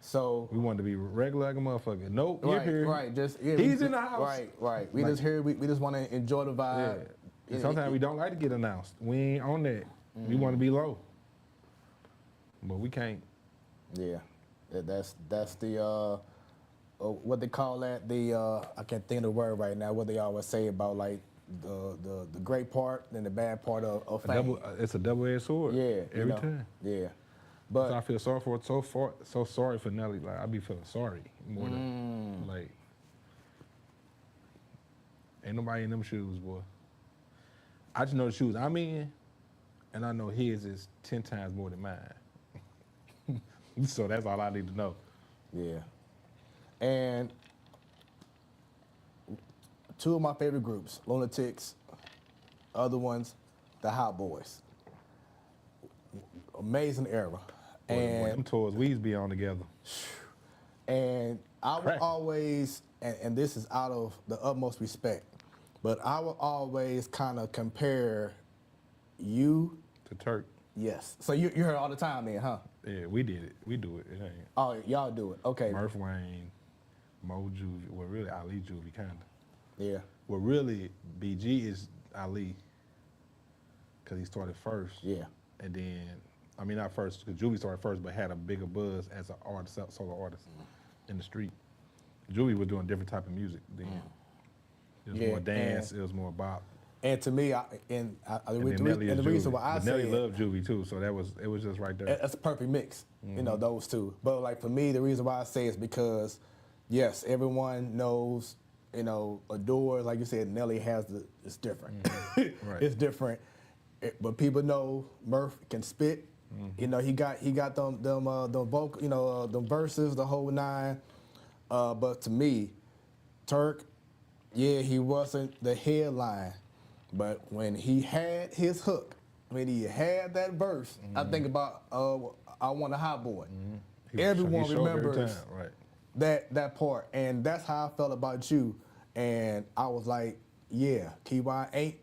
So we wanted to be regular like a motherfucker. Nope, you're here. Right, He's in the house. Right. We just here. We just want to enjoy the vibe. Yeah. Sometimes we don't like to get announced. We ain't on that. We want to be low, but we can't. Yeah, that's the what they call that. I can't think of the word right now. What they always say about like the great part and the bad part of fame. It's a double-edged sword. Yeah, every time. Yeah. But so I feel sorry for it. So sorry for Nelly. Like I be feeling sorry more than like. Ain't nobody in them shoes, boy. I just know the shoes I'm in, and I know his is 10 times more than mine. So that's all I need to know. Yeah. And two of my favorite groups, Lunatics, other ones, the Hot Boys. Amazing era. Boy, And them tours we used to be on together. And I would Crack. always, and this is out of the utmost respect, but I would always kind of compare you. To Turk. Yes. So you heard all the time then, huh? Yeah, we did it. We do it. It ain't Oh, y'all do it. Okay. Murph Wayne, Mo Juvie. Well, really Ali Juvie, kind of. Yeah. Well, really, BG is Ali, because he started first. Yeah. And then, I mean, not first, because Juvie started first, but had a bigger buzz as an artist, solo artist in the street. Juvie was doing different type of music then. It was more dance, it was more bop. And to me, the reason why I say Nelly loved Juvie too, so it was just right there. That's a perfect mix, you know, those two. But like for me, the reason why I say is because, yes, everyone knows, you know, adores, like you said, Nelly it's different. Right. It's different. But people know Murph can spit. You know, he got them vocal, you know, them verses, the whole nine. But to me, Turk, yeah, he wasn't the headline. But when he had his hook, when he had that verse, I think about I Want a Hot Boy. Everyone remembers that part. And that's how I felt about you. And I was like, yeah, KyJuan ain't,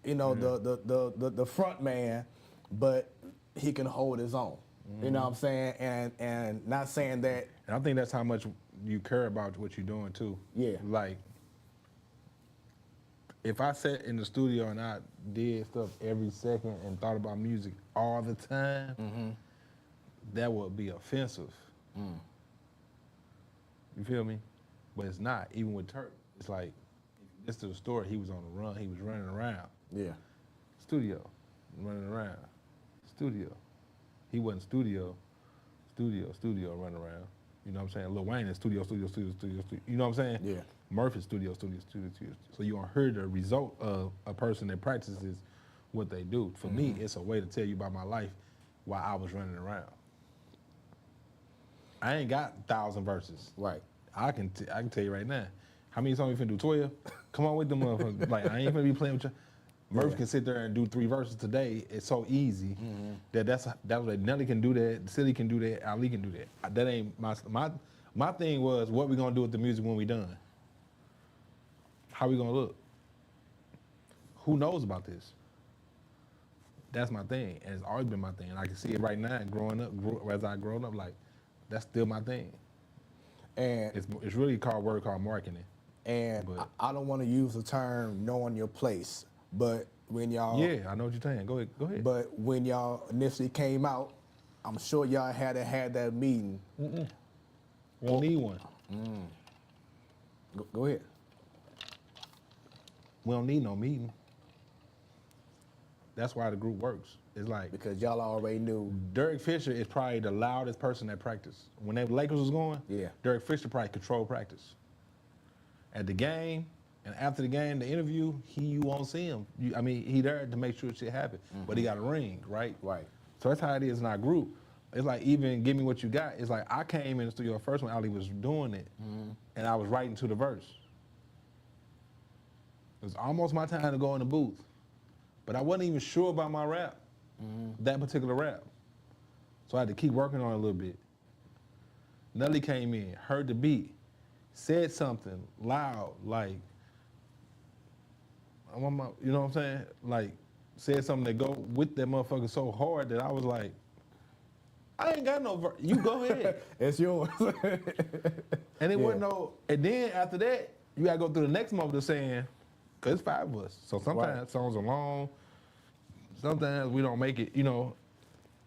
you know, the front man, but he can hold his own. You know what I'm saying? And not saying that. And I think that's how much you care about what you're doing too. Yeah. Like, if I sat in the studio and I did stuff every second and thought about music all the time, that would be offensive. You feel me? But it's not. Even with Turk, it's like, if you listen to the story, he was on the run. He was running around. Yeah. Studio, running around. Studio. He wasn't studio, running around. You know what I'm saying? Lil Wayne is studio. You know what I'm saying? Yeah. Murph is studio. So you gonna hear the result of a person that practices what they do. For me, it's a way to tell you about my life while I was running around. I ain't got 1,000 verses. Right. I can tell you right now. How many songs you finna do? 12? Come on with them motherfuckers. Like, I ain't finna be playing with you. Murph can sit there and do 3 verses today. It's so easy that's what Nelly can do that. Silly can do that. Ali can do that. That ain't my thing was what we gonna do with the music when we done. How we gonna look? Who knows about this? That's my thing, and it's always been my thing. And I can see it right now. Growing up, as I grown up, like that's still my thing. And it's really called marketing. And I don't want to use the term knowing your place. But when y'all... Yeah, I know what you're saying. Go ahead. But when y'all initially came out, I'm sure y'all had that meeting. We don't need one. Go ahead. We don't need no meeting. That's why the group works. It's like... Because y'all already knew. Derek Fisher is probably the loudest person at practice. When the Lakers was going, Derek Fisher probably controlled practice. At the game... And after the game, the interview, you won't see him. He there to make sure shit happen. But he got a ring, right? Right. So that's how it is in our group. It's like even Give Me What You Got. It's like I came in the studio first when Ali was doing it, and I was writing to the verse. It was almost my time to go in the booth, but I wasn't even sure about my rap, that particular rap. So I had to keep working on it a little bit. Nelly came in, heard the beat, said something loud, like, you know what I'm saying? Like, said something that go with that motherfucker so hard that I was like, I ain't got no verse. You go ahead. It's yours. And it wasn't no, and then after that, you gotta go through the next moment of saying, cause it's 5 of us. So sometimes songs are long, sometimes we don't make it, you know,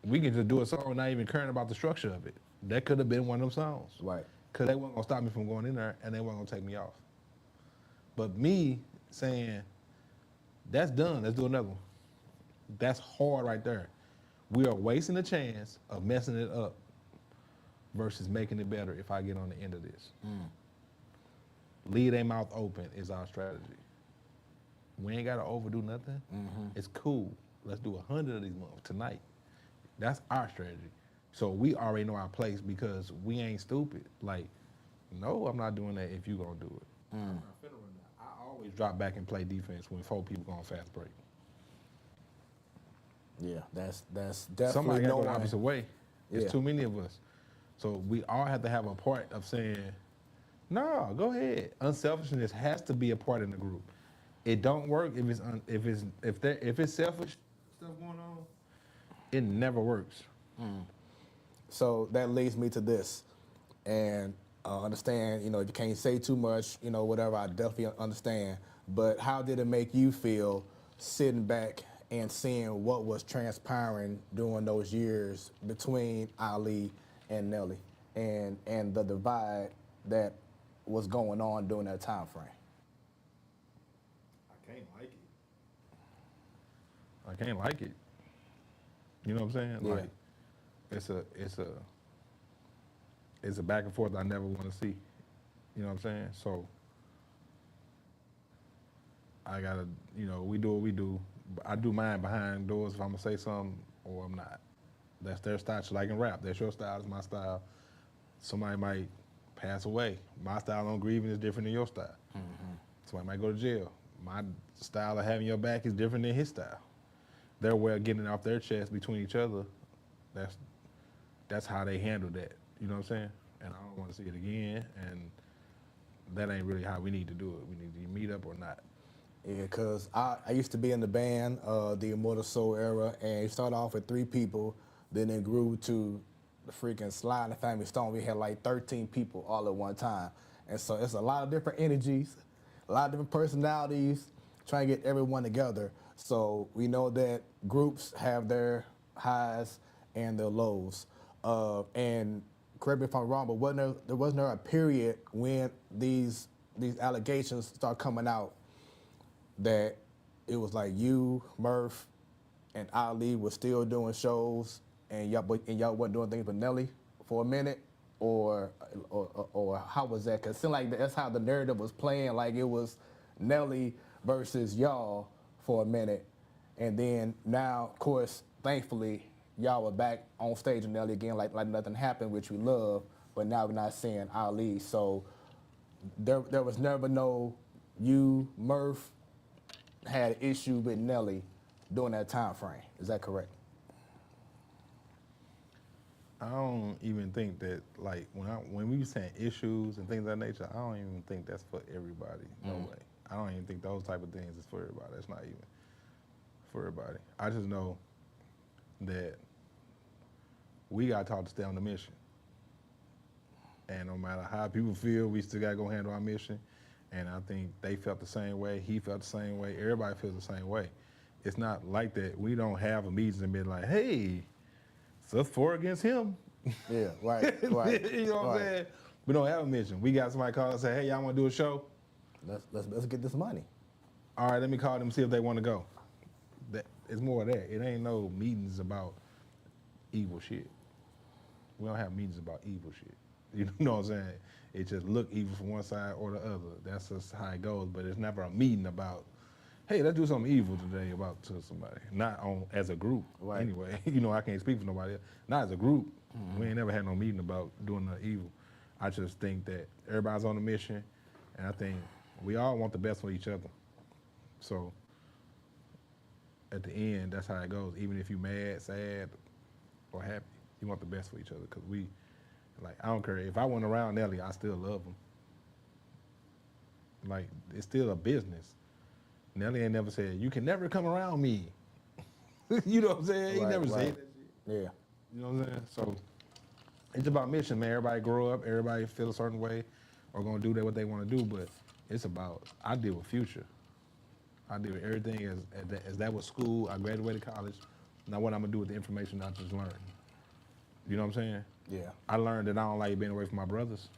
we can just do a song not even caring about the structure of it. That could have been one of them songs. Right. Cause they weren't gonna stop me from going in there and they weren't gonna take me off. But me saying, that's done, let's do another one. That's hard right there. We are wasting the chance of messing it up versus making it better if I get on the end of this. Leave their mouth open is our strategy. We ain't gotta overdo nothing. It's cool. Let's do 100 of these months tonight. That's our strategy. So we already know our place because we ain't stupid. Like, no, I'm not doing that if you gonna do it. I always drop back and play defense when 4 people go on fast break. Yeah, that's definitely Somebody got to go the knowing. opposite way. It's Yeah. too many of us. So we all have to have a part of saying, no, go ahead. Unselfishness has to be a part in the group. It don't work if it's selfish stuff going on. It never works. So that leads me to this, and understand, if you can't say too much, whatever, I definitely understand. But how did it make you feel sitting back and seeing what was transpiring during those years between Ali and Nelly, and the divide that was going on during that time frame? I can't like it. I can't like it. You know what I'm saying? Yeah. Like, it's a back and forth I never want to see. You know what I'm saying? So I gotta, we do what we do. I do mine behind doors if I'm gonna say something or I'm not. That's their style. Just like in rap, that's your style, it's my style. Somebody might pass away. My style on grieving is different than your style. Somebody might go to jail. My style of having your back is different than his style. Their way of getting it off their chest between each other, that's how they handle that. You know what I'm saying? And I don't want to see it again. And that ain't really how we need to do it. We need to meet up or not. Yeah, because I used to be in the band, the Immortal Soul era, and it started off with 3 people, then it grew to the freaking Sly and the Family Stone. We had like 13 people all at one time. And so it's a lot of different energies, a lot of different personalities, trying to get everyone together. So we know that groups have their highs and their lows. And correct me if I'm wrong, but wasn't there a period when these allegations started coming out that it was like you, Murph, and Ali were still doing shows, and y'all wasn't doing things with Nelly for a minute, or how was that? Cause it seemed like that's how the narrative was playing, like it was Nelly versus y'all for a minute, and then now, of course, thankfully, y'all were back on stage with Nelly again, like nothing happened, which we love, but now we're not seeing Ali. So there was never no you, Murph, had an issue with Nelly during that time frame. Is that correct? I don't even think that, like, when we were saying issues and things of that nature, I don't even think that's for everybody. No way. I don't even think those type of things is for everybody. That's not even for everybody. I just know that we got taught to stay on the mission. And no matter how people feel, we still got to go handle our mission. And I think they felt the same way. He felt the same way. Everybody feels the same way. It's not like that. We don't have a meeting and be like, hey, it's us 4 against him. Yeah, right. You know what I'm saying? We don't have a mission. We got somebody call and say, hey, y'all want to do a show? Let's get this money. All right, let me call them and see if they want to go. It's more of that. It ain't no meetings about evil shit. We don't have meetings about evil shit. You know what I'm saying? It just look evil from one side or the other. That's just how it goes. But it's never a meeting about, hey, let's do something evil today to somebody. Not as a group, right. Anyway. I can't speak for nobody else. Not as a group. We ain't never had no meeting about doing nothing evil. I just think that everybody's on a mission, and I think we all want the best for each other. So at the end, that's how it goes. Even if you mad, sad, or happy, you want the best for each other. Because I don't care. If I went around Nelly, I still love him. Like, it's still a business. Nelly ain't never said, you can never come around me. You know what I'm saying? He never said that shit. Yeah. You know what I'm saying? So it's about mission, man. Everybody grow up, everybody feel a certain way or gonna do what they want to do, but it's about, I deal with future. I deal with everything as that was school. I graduated college. Now what I'm gonna do with the information I just learned. You know what I'm saying? Yeah. I learned that I don't like being away from my brothers.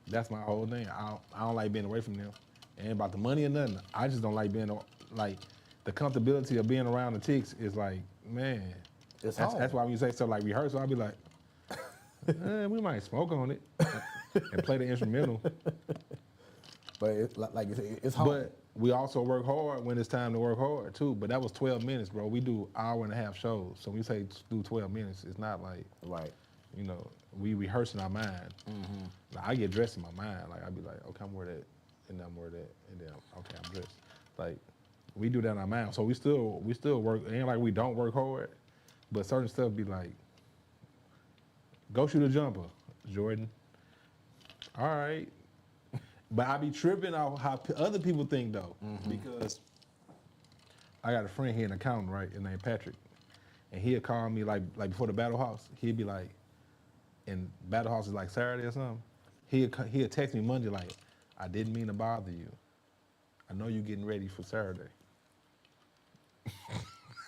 That's my whole thing. I don't like being away from them. It ain't about the money or nothing. I just don't like being, like, the comfortability of being around the Ticks is like, man. That's why when you say stuff like rehearsal, I'll be like, we might smoke on it and play the instrumental. But it's home. But we also work hard when it's time to work hard too. But that was 12 minutes, bro. We do hour-and-a-half shows. So when we say do 12 minutes, it's not like, right. We rehearse in our mind. Like, I get dressed in my mind. Like, I be like, okay, I'm wear that and I'm where that, and then okay, I'm dressed. Like we do that in our mind, so we still work. It ain't like we don't work hard, but certain stuff be like, go shoot a jumper, Jordan. All right, but I be tripping off how other people think though, because I got a friend here, an accountant, right, his name Patrick, and he'll call me like before the battle house. He'd be like, and battle house is like Saturday or something. He'll text me Monday like, I didn't mean to bother you. I know you're getting ready for Saturday.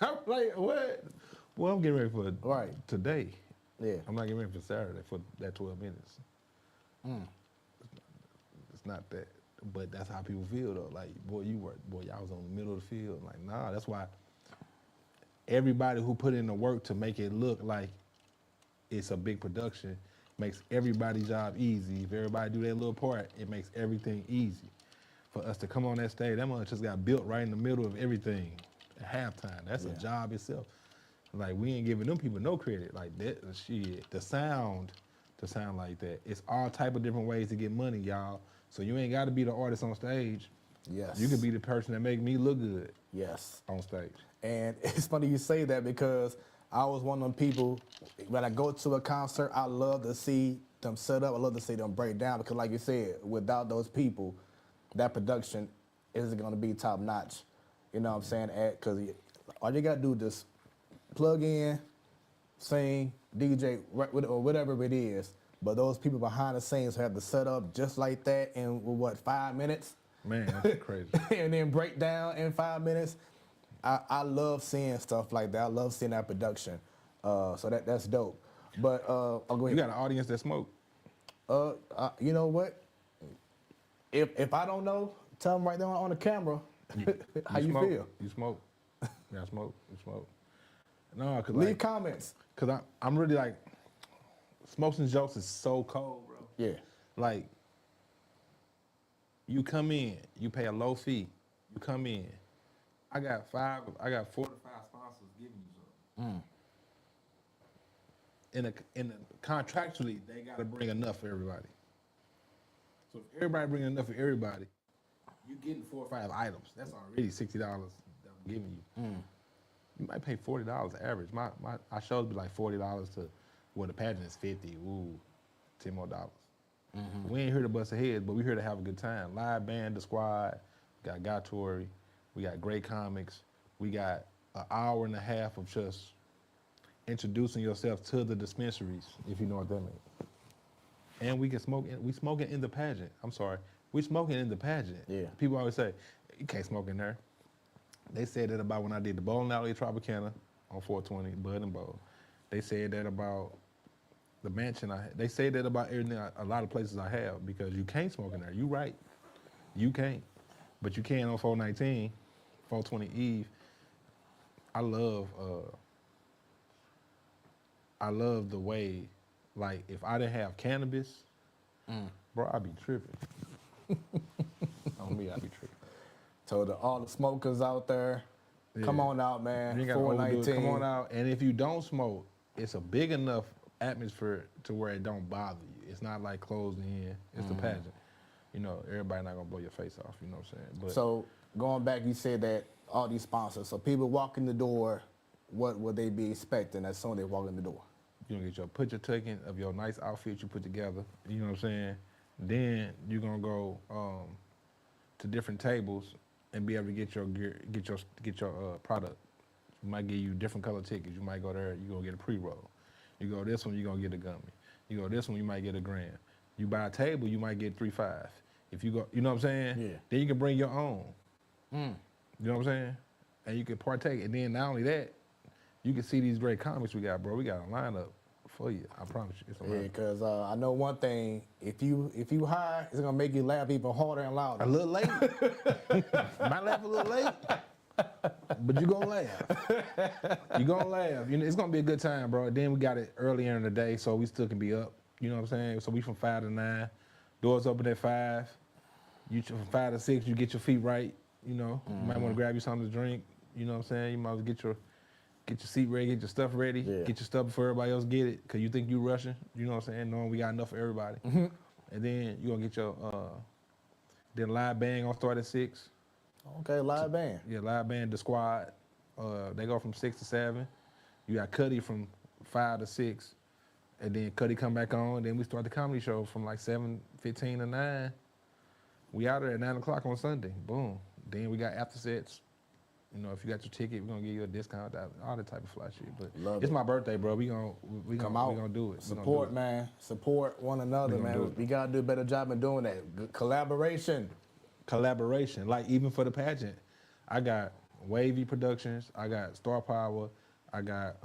I'm like, what? Well, I'm getting ready for today. Yeah. I'm not getting ready for Saturday for that 12 minutes. It's not that, but that's how people feel though. Like, boy, y'all was on the middle of the field. Like, nah, that's why everybody who put in the work to make it look like it's a big production makes everybody's job easy. If everybody do their little part, it makes everything easy. For us to come on that stage, that mother just got built right in the middle of everything at halftime. That's a job itself. Like, we ain't giving them people no credit. Like, that shit, the sound to sound like that. It's all type of different ways to get money, y'all. So you ain't got to be the artist on stage. Yes. You can be the person that make me look good. Yes. On stage. And it's funny you say that because I was one of them people, when I go to a concert, I love to see them set up. I love to see them break down because like you said, without those people, that production isn't going to be top notch. You know what I'm saying? Because all you got to do is just plug in, sing, DJ, or whatever it is. But those people behind the scenes have to set up just like that in, 5 minutes? Man, that's crazy. And then break down in 5 minutes. I love seeing stuff like that. I love seeing that production. So that's dope. But I'll go ahead. You got an audience that smoke. You know what? If I don't know, tell them right there on the camera how you feel. You smoke. Yeah, I smoke. You smoke. No, cause leave comments. Cause I'm really like, Smokes and Jokes is so cold, bro. Yeah. Like, you come in, you pay a low fee. You come in. I got 4 to 5 sponsors giving you something. In the contractually, they gotta bring enough for everybody. So if everybody bring enough for everybody, you getting 4 or 5 items. That's already $60 that I'm giving you. You might pay $40 average. My shows be like $40 to the pageant is 50. Ooh, $10 more. We ain't here to bust a head, but we here to have a good time. Live band, the squad, we got Gatori, we got great comics, we got an hour and a half of just introducing yourself to the dispensaries, if you know what that means. And we can smoke. We smoking in the pageant. I'm sorry, we smoking in the pageant. Yeah. People always say you can't smoke in there. They said that about when I did the bowling alley at Tropicana on 420 Bud and Bowl. They said that about the mansion I had. They say that about everything. A lot of places I have because you can't smoke in there. You right, you can't, but you can on 419, 420 Eve. I love the way, like, if I didn't have cannabis, bro, I'd be tripping. On me, I'd be tripping. So all the smokers out there, come on out, man. You ain't gotta overdo it. 419. Come on out. And if you don't smoke, it's a big enough atmosphere to where it don't bother you. It's not like closed in. It's the pageant. You know, everybody not gonna blow your face off. You know what I'm saying? But so going back, you said that all these sponsors. So people walk in the door, what would they be expecting as soon as they walk in the door? you gonna get your picture taken of your nice outfit you put together. You know what I'm saying? Then you're gonna go to different tables and be able to get your gear, get your product. You might give you different color tickets. You might go there, you're gonna get a pre-roll. You go this one, you're gonna get a gummy. You go this one, you might get a gram. You buy a table, you might get 3-5. If you go, you know what I'm saying? Yeah. Then you can bring your own. You know what I'm saying? And you can partake. And then not only that, you can see these great comics we got, bro. We got a lineup for you. I promise you. It's a Yeah, lineup. because I know one thing. If you high, it's gonna make you laugh even harder and louder. A little late. Might laugh a little late, but you gonna laugh. You gonna laugh. You know, it's gonna be a good time, bro. Then we got it earlier in the day, so we still can be up. You know what I'm saying? So we from 5 to 9. Doors open at 5. You from 5 to 6. You get your feet right. You know, you might want to grab you something to drink. You know what I'm saying? You might as well get your seat ready, get your stuff ready, get your stuff before everybody else get it, because you think you rushing. You know what I'm saying? Knowing we got enough for everybody. And then you gonna get Then live band gonna start at 6. Okay, live band. Yeah, live band, the squad. They go from 6 to 7. You got Cuddy from 5 to 6. And then Cuddy come back on. Then we start the comedy show from like 7:15 to 9. We out there at 9 o'clock on Sunday. Boom. Then we got after sets. You know, if you got your ticket, we're gonna give you a discount, all that type of fly shit. But Love it's it. my birthday, bro. We gonna Come out. We gonna do it. Support, man. Support one another, We gonna do man. it. We gotta do a better job in doing that. Good collaboration. Collaboration. Like even for the pageant, I got Wavy Productions, I got Star Power, I got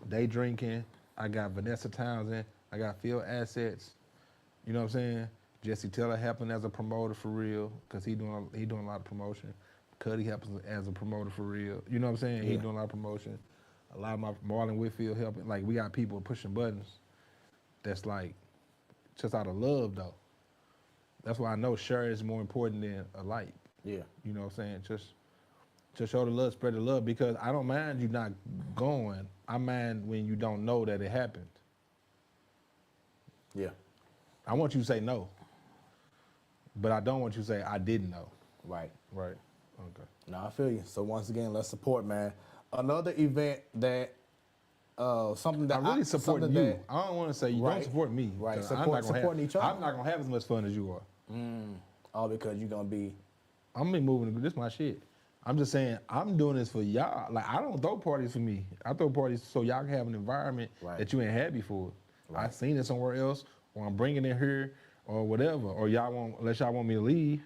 Day Drinking, I got Vanessa Townsend, I got Field Assets. You know what I'm saying? Jesse Taylor helping as a promoter for real, cause he doing a lot of promotion. Cuddy helping as a promoter for real. You know what I'm saying? He doing a lot of promotion. A lot of my Marlon Whitfield helping. Like we got people pushing buttons. That's like just out of love though. That's why I know share is more important than a like. Yeah. You know what I'm saying? Just show the love, spread the love, because I don't mind you not going. I mind when you don't know that it happened. Yeah. I want you to say no. But I don't want you to say I didn't know. Right. Right. Okay. No, I feel you. So once again, let's support, man. Another event that something that I really support you. something that- I don't want to say you Right. don't support me. Right. 'Cause I'm Support- not gonna supporting each other. I'm not gonna have as much fun as you are. all because you're gonna be I'm gonna be moving. This my shit. I'm just saying I'm doing this for y'all. Like I don't throw parties for me. I throw parties so y'all can have an environment Right. that you ain't had before. I Right. seen it somewhere else, or I'm bringing it here, or whatever. Or y'all won't unless y'all want me to leave.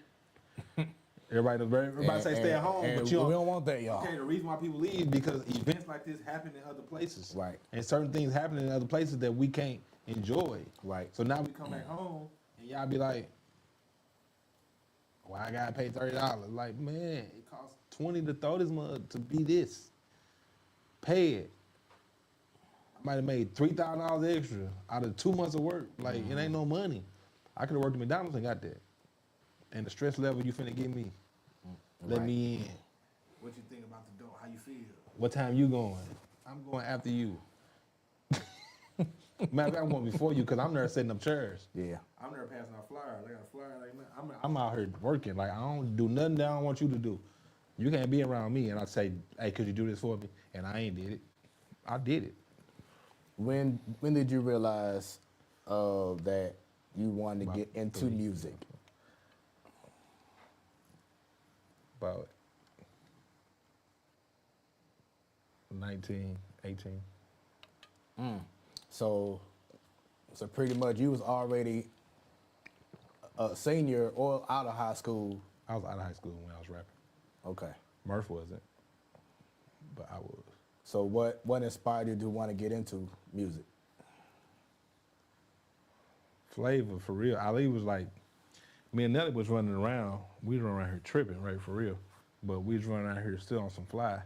Everybody say stay at home, and but you we don't want that, y'all. Okay, the reason why people leave because events like this happen in other places. Right. And certain things happen in other places that we can't enjoy. Right. So now we come back home and y'all be like, why I gotta pay $30? Like, man, it costs $20 to throw this mug to be this. Pay it. I might have made $3,000 extra out of 2 months of work. Like, it ain't no money. I could have worked at McDonald's and got that. And the stress level you finna give me. Let me in. What you think about the door? How you feel? What time you going? I'm going after you. Matter of fact, I'm going before you because I'm there setting up chairs. Yeah. I'm there passing out flyers. I got a flyer like that. I'm out here working. Like I don't do nothing that I don't want you to do. You can't be around me and I say, hey, could you do this for me? And I ain't did it. I did it. When did you realize that you wanted to get into music? About 19, 18. So pretty much you was already a senior or out of high school. I was out of high school when I was rapping. Okay. Murph wasn't, but I was. So what inspired you to want to get into music? Flavor, for real. Ali was like, me and Nelly was running around. We was running around here tripping, right, for real. But we was running around here still on some fly,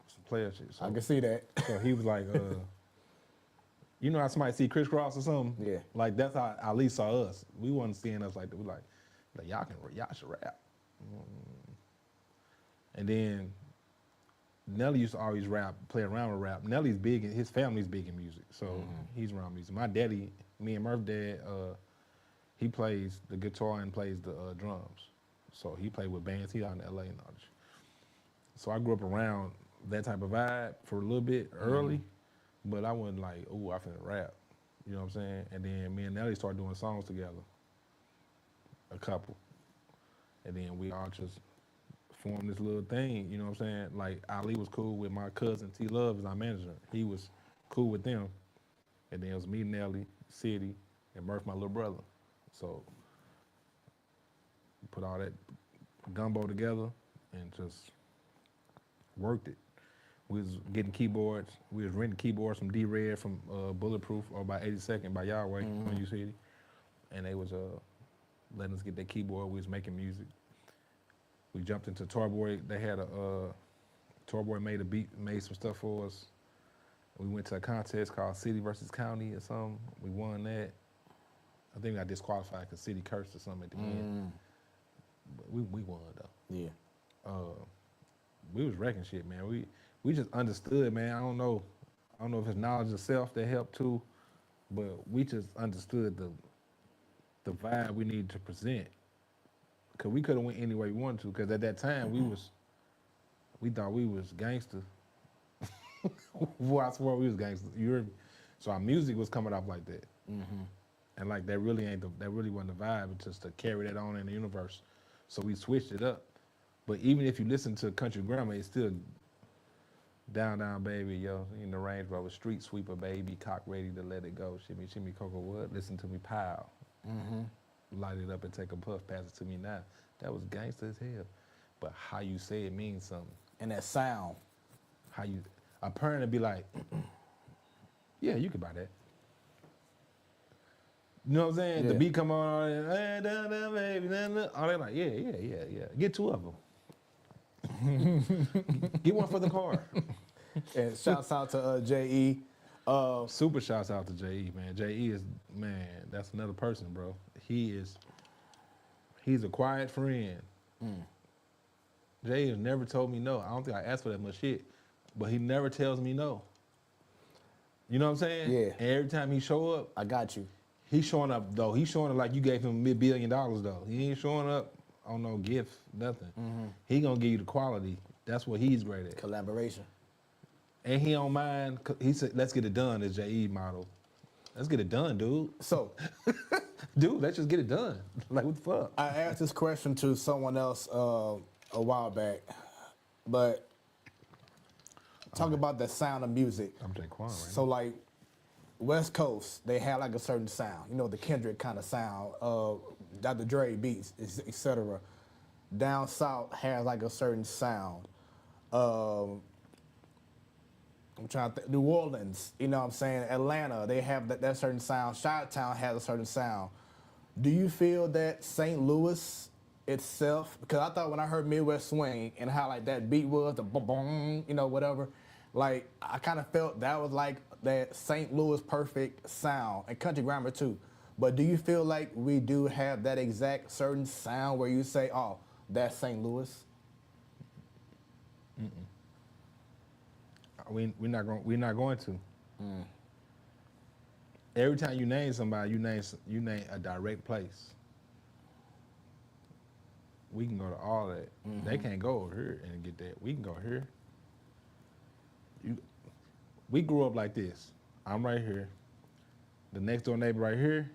some player shit. So, I can see that. so he was like, you know how somebody see crisscross or something? Yeah. Like that's how Ali saw us. We wasn't seeing us like that. We like y'all should rap. And then Nelly used to always rap, play around with rap. Nelly's big, his family's big in music, so he's around music. My daddy, me and Murph's dad, he plays the guitar and plays the drums. So he played with bands. He out in LA and all that shit. So I grew up around that type of vibe for a little bit early, but I wasn't like, ooh, I finna rap. You know what I'm saying? And then me and Nelly started doing songs together, a couple. And then we all just formed this little thing, you know what I'm saying? Like Ali was cool with my cousin T Love as our manager. He was cool with them. And then it was me, Nelly, City, and Murph, my little brother. So we put all that gumbo together and just worked it. We was getting keyboards. We was renting keyboards from D-Red from Bulletproof or by 82nd by Yahweh on U City. And they was letting us get that keyboard. We was making music. We jumped into Toyboy. They had Toyboy made a beat, made some stuff for us. We went to a contest called City versus County or something. We won that. I think we got disqualified because City cursed or something at the end. But we won though. Yeah. We was wrecking shit, man. We just understood, man. I don't know if it's knowledge of self that helped too, but we just understood the vibe we needed to present. Cause we could have went any way we wanted to. Cause at that time we thought we was gangster. Boy, I swear we was gangster. You heard me? So our music was coming off like that. And like that really wasn't the vibe. It's just to carry that on in the universe. So we switched it up. But even if you listen to country grammar, it's still down, down, baby, yo, in the Range Rover, street sweeper, baby, cock ready to let it go. Shimmy, shimmy, cocoa wood, listen to me, pow. Light it up and take a puff, pass it to me now. That was gangster as hell. But how you say it means something. And that sound. A parent would be like, yeah, you could buy that. You know what I'm saying? Yeah. The beat come on, hey, down, down, baby, down, down. Oh, they're like, yeah. Get 2 of them. Get one for the car. And shouts out to J.E. Super shouts out to J.E., man. J.E. is, man, that's another person, bro. He's a quiet friend. J.E. has never told me no. I don't think I asked for that much shit, but he never tells me no. You know what I'm saying? Yeah. And every time he show up, I got you. he's showing up, though. He's showing up like you gave him $1 billion, though. He ain't showing up on no gift, nothing. He gonna give you the quality. That's what he's great at. Collaboration. And he don't mind. He said, let's get it done, as J.E. model. Let's get it done, dude. So, Dude, let's just get it done. Like, what the fuck? I asked this question to someone else a while back, but talk about the sound of music. I'm Jaquan right So, like, West Coast, they have like a certain sound, you know, the Kendrick kind of sound, Dr. Dre beats, etc. Down South has like a certain sound. I'm trying to think, New Orleans, you know what I'm saying? Atlanta, they have that certain sound. Chi-Town has a certain sound. Do you feel that St. Louis itself, because I thought when I heard Midwest Swing and how like that beat was, the boom, you know, whatever, like I kind of felt that was like that St. Louis perfect sound, and country grammar too. But do you feel like we do have that exact certain sound where you say, oh, that's St. Louis? We're not going to. Every time you name somebody, you name a direct place. We can go to all that. They can't go over here and get that. We can go here. We grew up like this. I'm right here. The next door neighbor right here,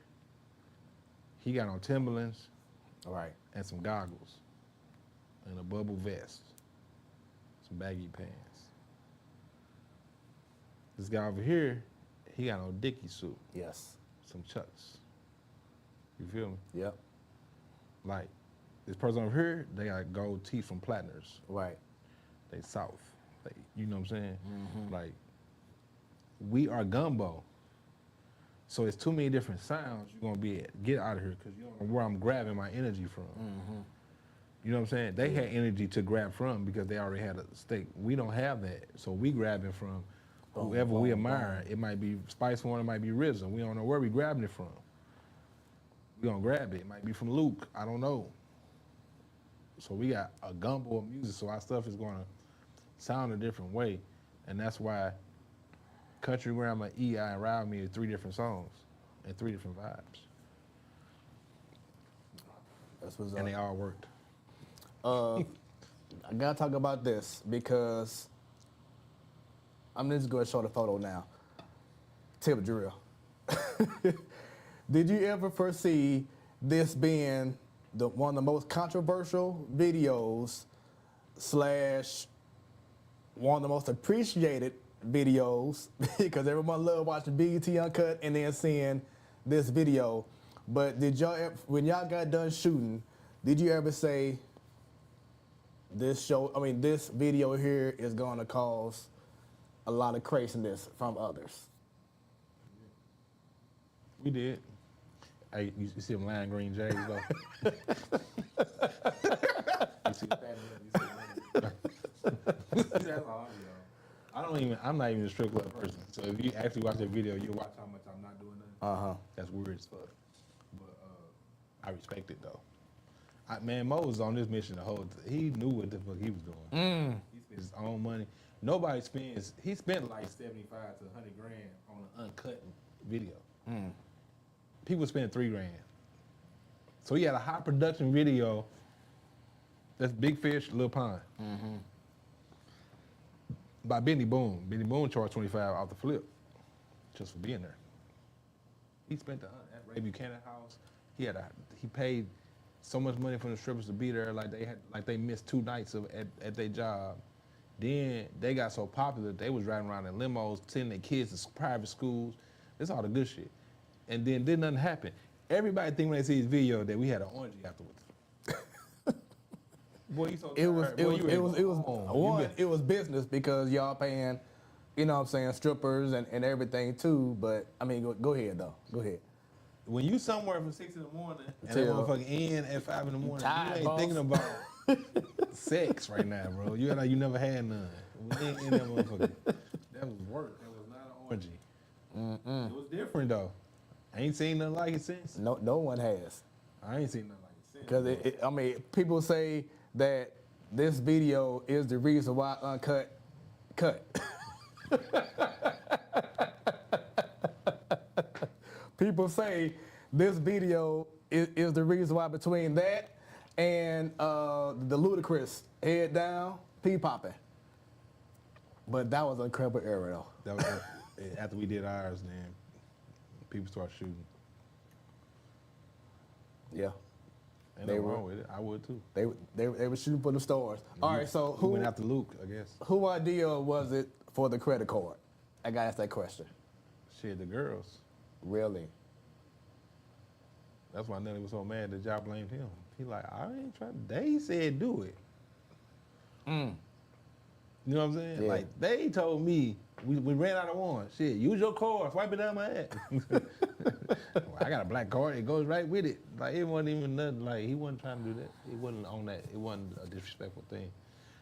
he got on Timberlands, All right. and some goggles, and a bubble vest, some baggy pants. This guy over here, he got on Dickie suit, Yes. some Chucks. You feel me? Yep. Like, this person over here, they got gold teeth from Platiners. Right. They South. Like, you know what I'm saying? Like, we are gumbo. So it's too many different sounds you're gonna get out of here, because you don't know where I'm grabbing my energy from. You know what I'm saying? They had energy to grab from because they already had a stake. We don't have that. So we grabbing from whoever we admire. It might be Spice One, it might be RZA. We don't know where we grabbing it from. We gonna grab it. It might be from Luke. I don't know. So we got a gumbo of music, so our stuff is gonna sound a different way. And that's why Country Grammar, EI, and Ride Me are 3 different songs and 3 different vibes. That's what's And up. they all worked. I gotta talk about this because I'm just gonna show the photo now. Tip drill. Did you ever foresee this being one of the most controversial videos / one of the most appreciated videos because everyone loved watching BET Uncut and then seeing this video? But did y'all ever, when y'all got done shooting, did you ever say this video here is going to cause a lot of craziness from others? We did. Hey, you see them lime green J's though? You see that? That's all I know. I'm not even a strip club person. So if you actually watch that video, you'll watch how much I'm not doing nothing. That's weird as fuck. But I respect it though. Man, Mo was on this mission the whole time. He knew what the fuck he was doing. He spent his own money. Nobody spends, he spent like 75 to 100 grand on an uncut video. People spend $3 grand. So he had a high production video. That's Big Fish, Lil Pond. By Benny Boone. Benny Boone charged 25 off the flip, just for being there. He spent at Ray Buchanan house. He paid so much money from the strippers to be there, like they missed 2 nights at their job. Then they got so popular, they was riding around in limos, sending their kids to private schools. That's all the good shit. And then did nothing happen. Everybody think when they see his video that we had an orgy afterwards. Boy, you so tired. It was business because y'all paying, you know what I'm saying, strippers and everything too. But I mean, go ahead though. Go ahead. When you somewhere from 6 in the morning and that motherfucker in at 5 in the morning, you ain't thinking about sex right now, bro. You act like you never had none. We ain't in that motherfucker. That was work. That was not an orgy. It was different though. I ain't seen nothing like it since. No one has. I ain't seen nothing like it since. Because I mean, people say that this video is the reason why Uncut cut. People say this video is the reason why between that and the Ludacris head down, pee popping. But that was an incredible era though. That was after we did ours, then people started shooting. Yeah. Ain't nothing wrong with it. I would too. They were shooting for the stars. All right, so who went after Luke, I guess? Who idea was it for the credit card? I got to ask that question. Shit, the girls. Really? That's why Nelly was so mad that y'all blamed him. He like, I ain't trying. They said do it. You know what I'm saying? Yeah. Like they told me we ran out of one. Shit, use your card, swipe it down my ass. Well, I got a black card. It goes right with it. Like it wasn't even nothing. Like he wasn't trying to do that. It wasn't on that. It wasn't a disrespectful thing.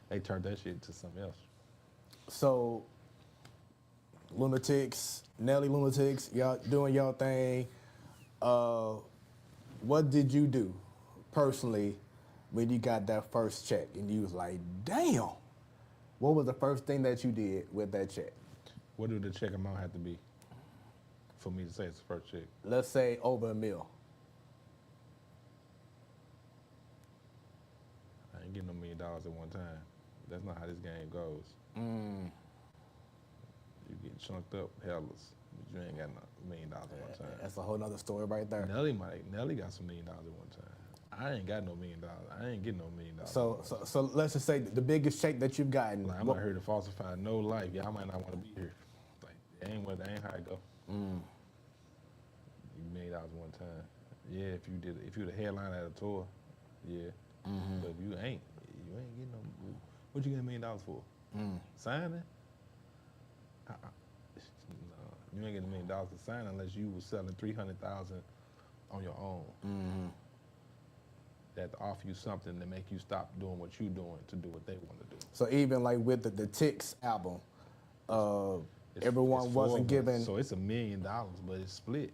They turned that shit to something else. So, Lunatics, Nelly Lunatics, y'all doing y'all thing. What did you do personally when you got that first check and you was like, damn? What was the first thing that you did with that check? What do the check amount have to be for me to say it's the first check? Let's say over $1 million. I ain't getting no $1 million at one time. That's not how this game goes. You get chunked up, hellas, but you ain't got no $1 million at one time. That's a whole nother story right there. Nelly got some $1 million at one time. I ain't got no $1 million. I ain't getting no $1 million. So let's just say the biggest check that you've gotten. Like, I'm not here to falsify no life. Y'all might not want to be here. Like, that ain't how it go. You $1 million one time. Yeah, if you the headline at a tour, yeah. But if you ain't getting no. What you get $1 million for? Signing? No, you ain't getting $1 million to sign unless you was selling 300,000 on your own. That offer you something to make you stop doing what you doing to do what they want to do. So even like with the Ticks album, everyone wasn't given. So it's $1 million, but it's split.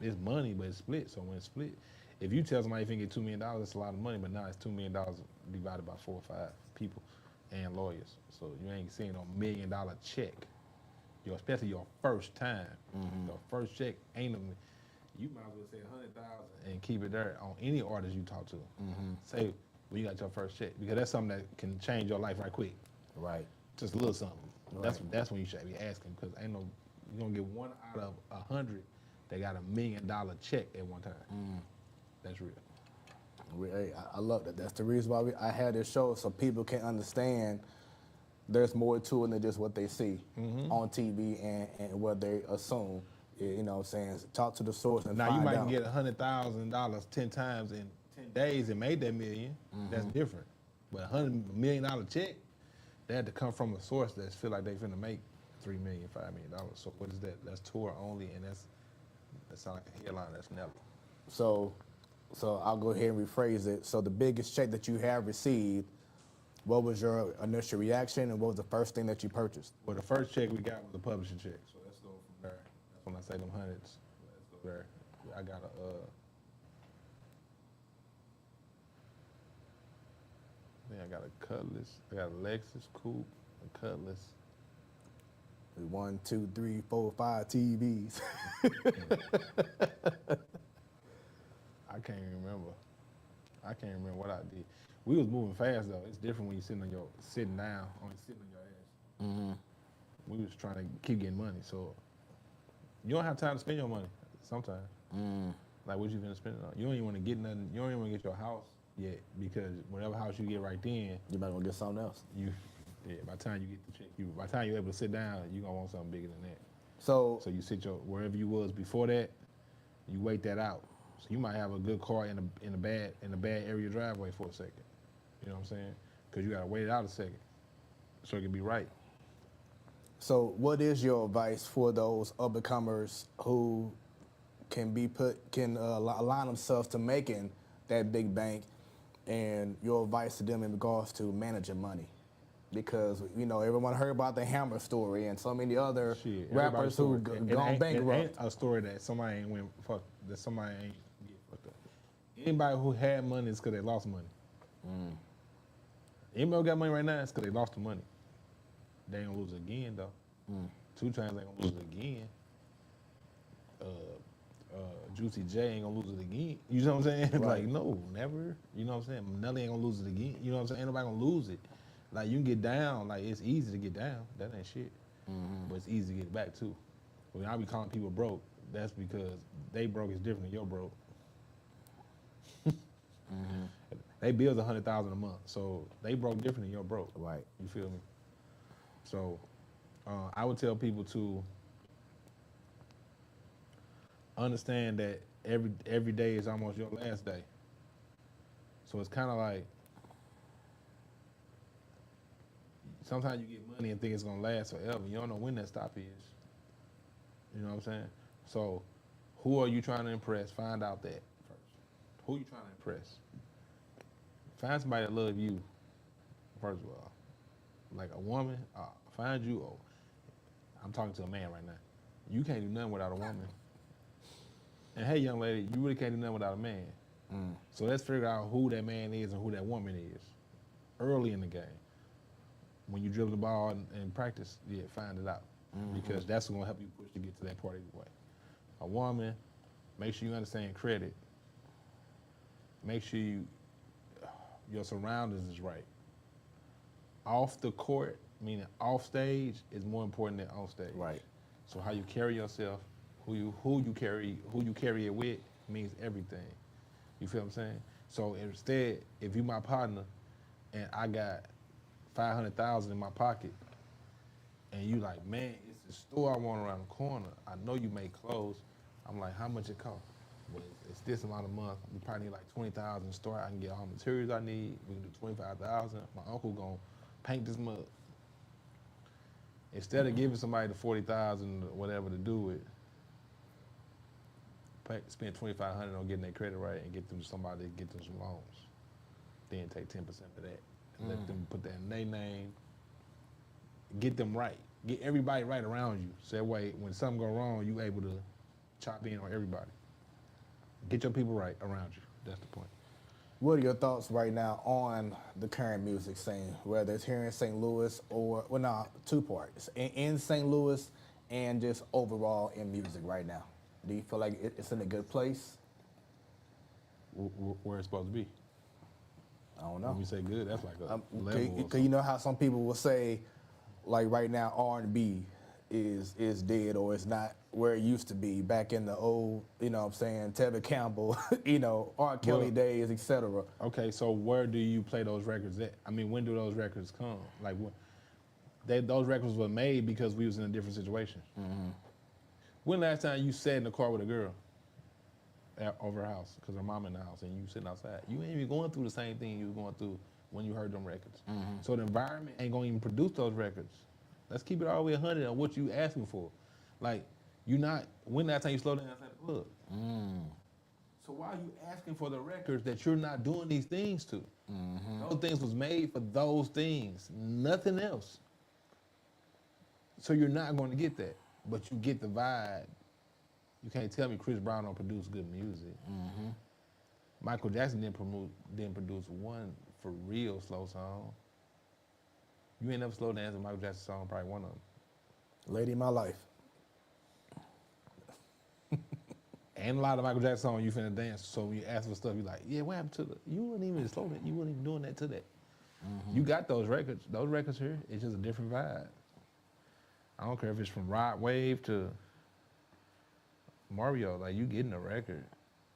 It's money, but it's split. So when it's split, if you tell somebody if you can get $2 million, it's a lot of money. But now it's $2 million divided by 4 or 5 people and lawyers. So you ain't seeing a $1 million check. Especially your first time. Your first check ain't you might as well say 100,000 and keep it there on any artist you talk to. Say when you got your first check, because that's something that can change your life right quick. Right. Just a little something. Right. That's when you should be asking, because you're gonna get 1 out of 100 that got $1 million check at one time. That's real. Hey, I love that. That's the reason why I had this show, so people can understand there's more to it than just what they see on TV and what they assume. You know what I'm saying? Talk to the source and now find out. you might get $100,000 10 times in 10 days and made that $1 million. That's different. But $100 million check, they had to come from a source that feel like they finna make $3 million, $5 million. So what is that? That's tour only, and that sound like a headline. That's Nelly. So I'll go ahead and rephrase it. So the biggest check that you have received, what was your initial reaction, and what was the first thing that you purchased? Well, the first check we got was a publishing check. So let's go from there. That's when I say them hundreds. Let's go there. I got I got a Cutlass. I got a Lexus Coupe, a Cutlass. 1, 2, 3, 4, 5 TVs. I can't even remember. I can't remember what I did. We was moving fast though. It's different when you sitting down, only sitting on your ass. Mm-hmm. We was trying to keep getting money, so you don't have time to spend your money sometimes. Like what you finna spend it on? You don't even want to get nothing. You don't even want to get your house yet because whatever house you get right then, You might want to get something else. by the time you get the check, by the time you're able to sit down, you gonna want something bigger than that. So So you sit wherever you was before that, you wait that out. So you might have a good car in a bad area driveway for a second. You know what I'm saying? Because you gotta wait it out a second, so it can be right. So, what is your advice for those up-and-comers who can align themselves to making that big bank, and your advice to them in regards to managing money? Because everyone heard about the Hammer story and so many other rappers who gone bankrupt. It ain't a story that somebody ain't that somebody ain't get fucked up. Anybody who had money is because they lost money. Anybody who got money right now is because they lost the money. They ain't gonna lose it again though. 2 Chainz ain't gonna lose it again. Juicy J ain't gonna lose it again. You know what I'm saying? Right. Like no, never. You know what I'm saying? Nelly ain't gonna lose it again. You know what I'm saying? Ain't nobody gonna lose it. Like you can get down. Like it's easy to get down. That ain't shit. But it's easy to get back too. When I be calling people broke, that's because they broke is different than your broke. They bills $100,000 a month, so they broke different than your broke. Right. You feel me? So I would tell people to understand that every day is almost your last day. So it's kind of like sometimes you get money and think it's gonna last forever. You don't know when that stop is. You know what I'm saying? So who are you trying to impress? Find out that first. Who you trying to impress? Find somebody that love you, first of all. Like a woman, find you. Oh, I'm talking to a man right now. You can't do nothing without a woman. And hey, young lady, you really can't do nothing without a man. So let's figure out who that man is and who that woman is early in the game. When you dribble the ball and practice, find it out. Because that's gonna help you push to get to that part either way. A woman, make sure you understand credit. Make sure your surroundings is right. Off the court, meaning off stage, is more important than on stage. Right. So how you carry yourself, who you carry it with means everything. You feel what I'm saying? So instead, if you my partner and I got $500,000 in my pocket, and you like, man, it's the store I want around the corner. I know you make clothes. I'm like, how much it cost? Well, it's this amount a month. We probably need like 20,000 in the store. I can get all the materials I need. We can do 25,000. My uncle gonna paint this mug. Instead of giving somebody the 40,000 or whatever to do it, spend 2,500 on getting their credit right and get them to somebody to get them some loans. Then take 10% of that and let them put that in their name. Get them right. Get everybody right around you. So that way, when something go wrong, you able to chop in on everybody. Get your people right around you. That's the point. What are your thoughts right now on the current music scene, whether it's here in St. Louis or, well, no, 2 parts, in St. Louis and just overall in music right now? Do you feel like it's in a good place? Where it's supposed to be. I don't know. When we say good, that's like a level. Because you know how some people will say, like right now, R&B is dead or it's not where it used to be back in the old, you know what I'm saying, Tevin Campbell, R. Kelly days, etc. Okay, so where do you play those records at? I mean, when do those records come? Like, those records were made because we was in a different situation. When last time you sat in the car with a girl over her house, because her mom in the house, and you sitting outside? You ain't even going through the same thing you was going through when you heard them records. So the environment ain't gonna even produce those records. Let's keep it all the way 100 on what you asking for. Like, when last time you slowed down outside the club? So why are you asking for the records that you're not doing these things to? Those things was made for those things, nothing else. So you're not going to get that, but you get the vibe. You can't tell me Chris Brown don't produce good music. Michael Jackson didn't produce one for real slow song. You ain't never slow dance a Michael Jackson song, probably one of them. Lady in My Life. Ain't a lot of Michael Jackson songs you finna dance. So when you ask for stuff, you like, yeah, what happened to the? You wasn't even slow that. You wasn't even doing that to that. You got those records. Those records here, it's just a different vibe. I don't care if it's from Rod Wave to Mario. Like you getting a record.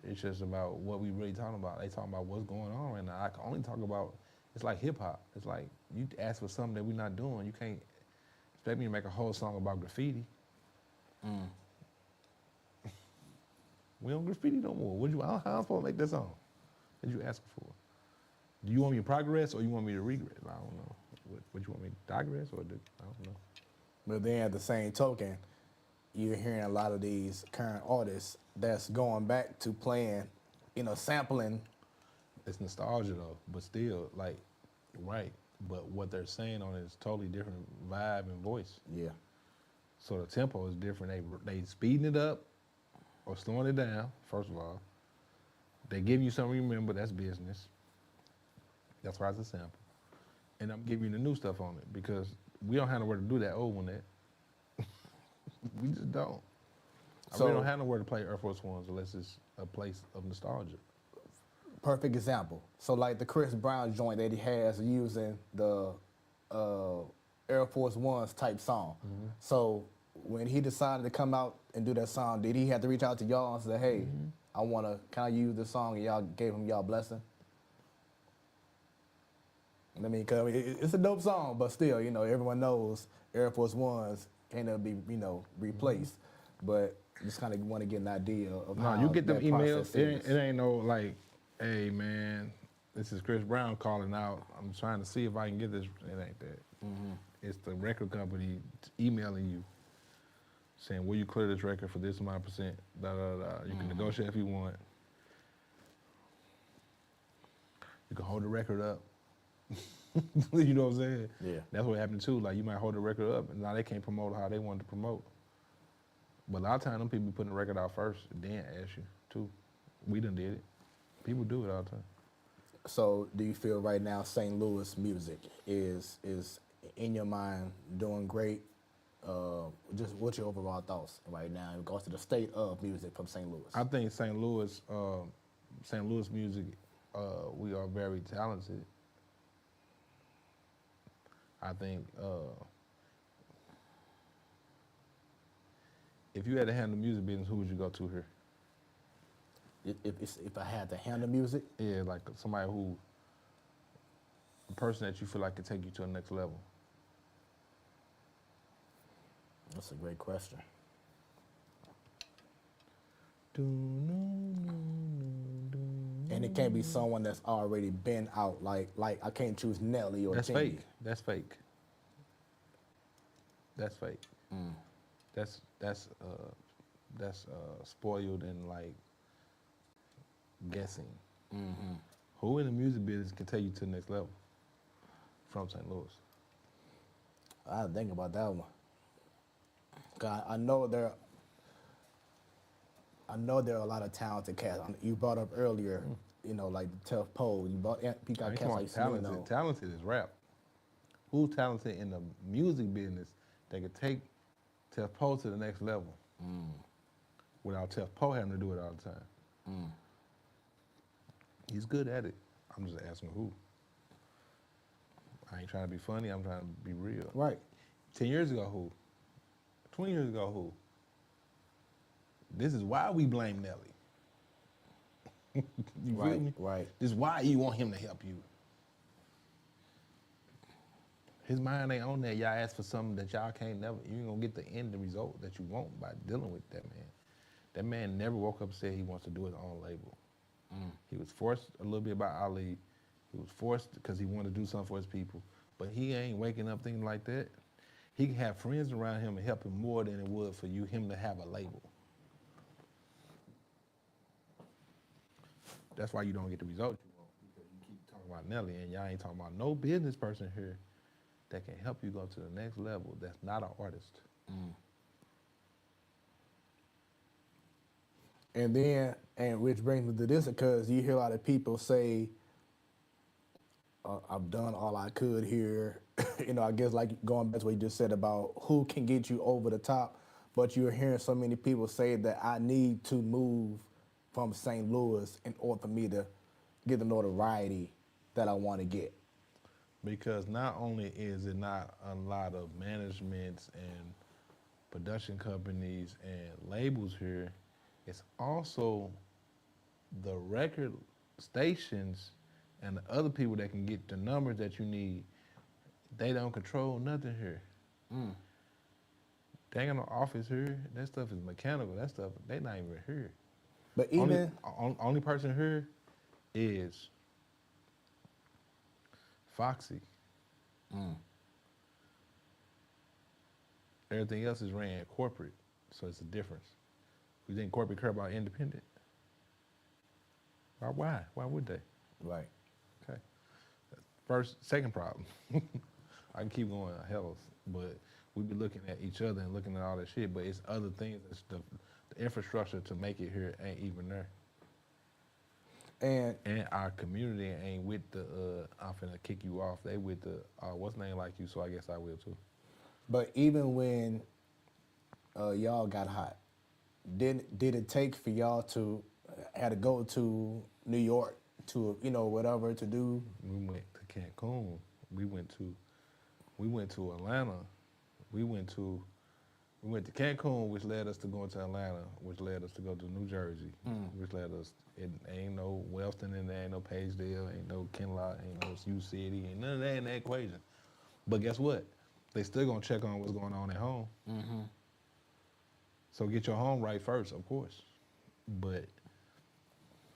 It's just about what we really talking about. They talking about what's going on right now. I can only talk about. It's like hip hop. It's like you ask for something that we're not doing. You can't expect me to make a whole song about graffiti. We don't graffiti no more. How am I supposed to make that song? What you asking for? Do you want me to progress or you want me to regress? I don't know. What you want me to digress or do? I don't know. But then at the same token, you're hearing a lot of these current artists that's going back to playing, sampling. It's nostalgia though, but still, like, right. But what they're saying on it is totally different vibe and voice. Yeah. So the tempo is different. They speeding it up or slowing it down, first of all. They give you something to remember, that's business. That's why it's a sample. And I'm giving you the new stuff on it because we don't have nowhere to do that old one at. We just don't. So, we don't have nowhere to play Air Force Ones unless it's a place of nostalgia. Perfect example. So like the Chris Brown joint that he has using the Air Force Ones type song. So when he decided to come out and do that song, did he have to reach out to y'all and say, hey, can I use this song? And y'all gave him y'all blessing? I mean, cause it's a dope song, but still, everyone knows Air Force Ones can't ever be, replaced. But just kind of want to get an idea of how you get them that emails. process is. It ain't no like, hey man, this is Chris Brown calling out. I'm trying to see if I can get this. It ain't that. It's the record company emailing you, saying, will you clear this record for this amount of %? Da, da, da. You can negotiate if you want. You can hold the record up. You know what I'm saying? Yeah. That's what happened too. Like you might hold the record up and now they can't promote how they wanted to promote. But a lot of times them people be putting the record out first and then ask you too. We done did it. People do it all the time. So do you feel right now St. Louis music is in your mind doing great? Just what's your overall thoughts right now in regards to the state of music from St. Louis? I think St. Louis music, we are very talented. I think if you had to handle music business, who would you go to here? If I had to handle music? Yeah, like somebody a person that you feel like could take you to the next level. That's a great question. And it can't be someone that's already been out. Like I can't choose Nelly or That's Chingy. fake. That's fake. That's fake. That's spoiled and like guessing. Who in the music business can take you to the next level from St. Louis? I had to think about that one. 'Cause I know there are a lot of talented cats. You brought up earlier, like Tough Poe. You brought Peacock cats like talented. Talented is rap. Who's talented in the music business that could take Tough Poe to the next level without Tough Poe having to do it all the time? He's good at it. I'm just asking who. I ain't trying to be funny. I'm trying to be real. Right. 10 years ago, who? 20 years ago, who? This is why we blame Nelly. You feel me? Right. This is why you want him to help you. His mind ain't on that. Y'all ask for something that y'all can't never, you ain't gonna get the end result that you want by dealing with that man. That man never woke up and said he wants to do his own label. He was forced a little bit by Ali. He was forced because he wanted to do something for his people. But he ain't waking up thinking like that. He can have friends around him and help him more than it would for him to have a label. That's why you don't get the results you want, because you keep talking about Nelly and y'all ain't talking about no business person here that can help you go to the next level that's not an artist. And which brings me to this, because you hear a lot of people say, I've done all I could here. I guess like going back to what you just said about who can get you over the top. But you're hearing so many people say that I need to move from St. Louis in order for me to get the notoriety that I want to get. Because not only is it not a lot of managements and production companies and labels here, it's also the record stations and the other people that can get the numbers that you need. They don't control nothing here. They ain't got no office here. That stuff is mechanical. That stuff, they not even here. But even Only person here is Foxy. Everything else is ran corporate, so it's a difference. You think corporate care about independent? Why? Why would they? right. Okay. Second problem. I can keep going health, but we be looking at each other and looking at all that shit, but it's other things. It's the infrastructure to make it here ain't even there. And our community ain't with the, I'm finna kick you off. They with the, what's name like you, so I guess I will too. But even when y'all got hot, did it take for y'all to had to go to New York to whatever to do? We went to Cancun. We went to Atlanta. We went to Cancun, which led us to going to Atlanta, which led us to go to New Jersey, which led us. It ain't no Wellston in there, ain't no Pagedale, ain't no Kinlock, ain't no U City, ain't none of that in that equation. But guess what? They still gonna check on what's going on at home. So get your home right first, of course. But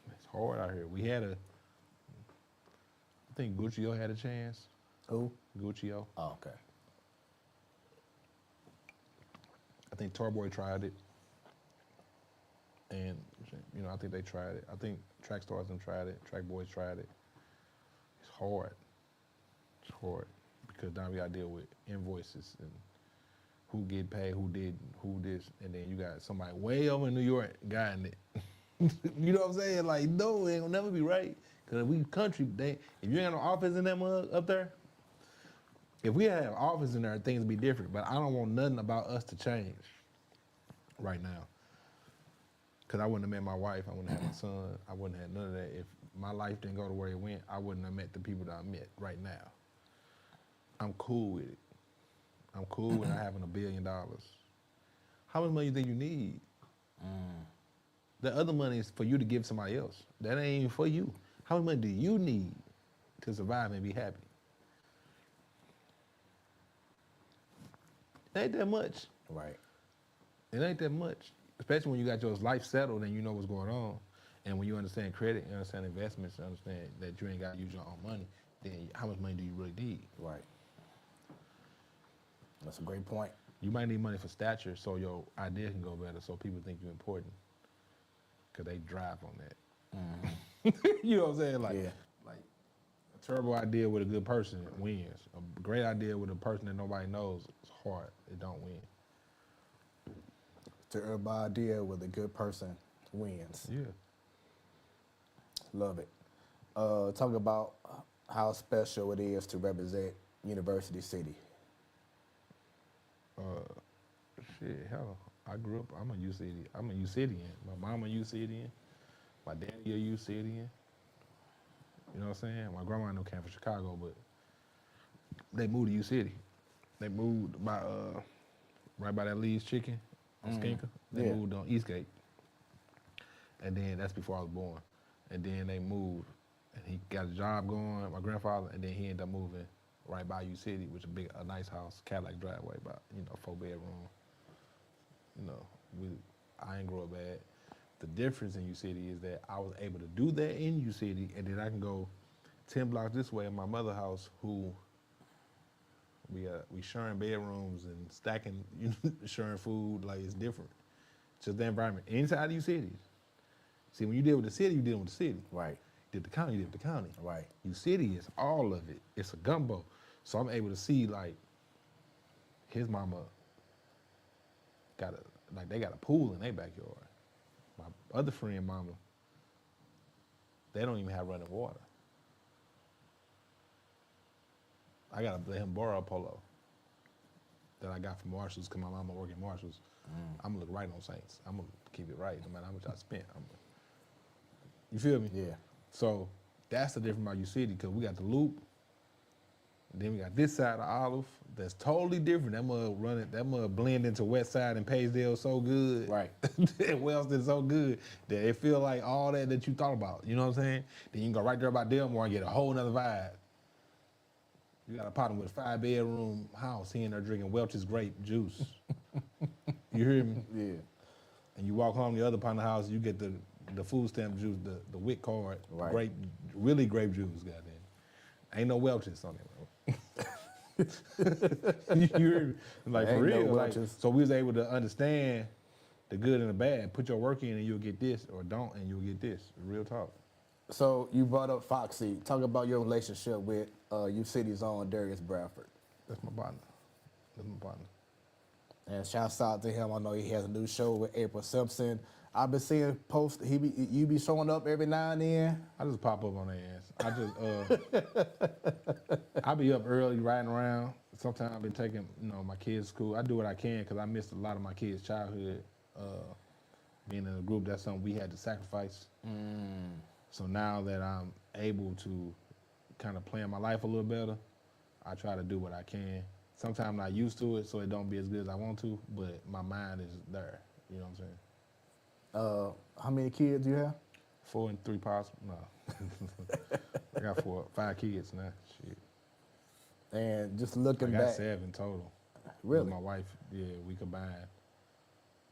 it's hard out here. We had I think Guccio had a chance. Who? Guccio. Oh, okay. I think Torboy tried it. And, I think they tried it. I think Track Stars them tried it. Track Boys tried it. It's hard. It's hard. Because now we got to deal with invoices and who get paid, who did, who this. And then you got somebody way over in New York guiding it. You know what I'm saying? Like, no, it ain't gonna never be right. Because we country, if you ain't got no office in that mug up there, if we had an office in there, things would be different. But I don't want nothing about us to change right now. Because I wouldn't have met my wife, I wouldn't have had my son, I wouldn't have had none of that. If my life didn't go the way it went, I wouldn't have met the people that I met right now. I'm cool with it. I'm cool with not having $1 billion. How much money you think you need? The other money is for you to give somebody else. That ain't even for you. How much money do you need to survive and be happy? It ain't that much. Right. It ain't that much. Especially when you got your life settled and you know what's going on. And when you understand credit, you understand investments, you understand that you ain't got to use your own money, then how much money do you really need? Right. That's a great point. You might need money for stature so your idea can go better, so people think you're important. Because they drive on that. You know what I'm saying? Like a terrible idea with a good person wins. A great idea with a person that nobody knows is hard. It don't win. Terrible idea with a good person wins. Yeah. Love it. Talk about how special it is to represent University City. Shit, hell, I grew up, I'm a UCityan. My mama a UCityan. My daddy a UCityan. You know what I'm saying? My grandma no came from Chicago, but they moved to U-City. They moved by, right by that Lee's Chicken on Skinker. They moved on Eastgate. And then that's before I was born. And then they moved, and he got a job going, my grandfather, and then he ended up moving right by U-City, which is a nice house, Cadillac driveway, about 4-bedroom. I ain't grow up bad. The difference in U-City is that I was able to do that in U-City, and then I can go 10 blocks this way in my mother's house, who we sharing bedrooms and stacking, sharing food, like it's different. Just the environment inside of U-City. See, when you deal with the city, you deal with the city. Right. You did the county, you did the county. Right. U-City is all of it. It's a gumbo. So I'm able to see, like, his mama they got a pool in their backyard. My other friend mama, they don't even have running water. I gotta let him borrow a polo. that I got from Marshalls, because my mama work at Marshalls, I'm gonna look right on Saints. I'm gonna keep it right, no matter how much I spent. You feel me? Yeah. So that's the difference about U City, because we got the Loop, then we got this side of Olive that's totally different. That mud blend into West Side and Paysdale so good. Right. And Wellston so good that it feel like all that you thought about. You know what I'm saying? Then you can go right there by Delmore and get a whole nother vibe. You got a partner with a 5-bedroom house. He in there drinking Welch's grape juice. You hear me? Yeah. And you walk home to the other part of the house, you get the food stamp juice, the WIC card, Right. grape, really grape juice, goddamn. Ain't no Welch's on it, bro. You hear me? Like, Ain't for real. no Like, Welch's. so we was able to understand the good and the bad. Put your work in and you'll get this, or don't and you'll get this. Real talk. So you brought up Foxy. Talk about your relationship with U City's own Darius Bradford. That's my partner. That's my partner. And shouts out to him. I know he has a new show with April Simpson. I've been seeing posts. You be showing up every now and then. I just pop up on their ass. I be up early riding around. Sometimes I've been taking, my kids to school. I do what I can because I missed a lot of my kids' childhood. Being in a group, that's something we had to sacrifice. So now that I'm able to kind of plan my life a little better, I try to do what I can. Sometimes I'm not used to it, so it don't be as good as I want to, but my mind is there. You know what I'm saying? How many kids do you have? 4 and 3 possible. No. I got 5 kids now. Shit. And just I looking got back. 7 total. Really? With my wife, yeah, we combined.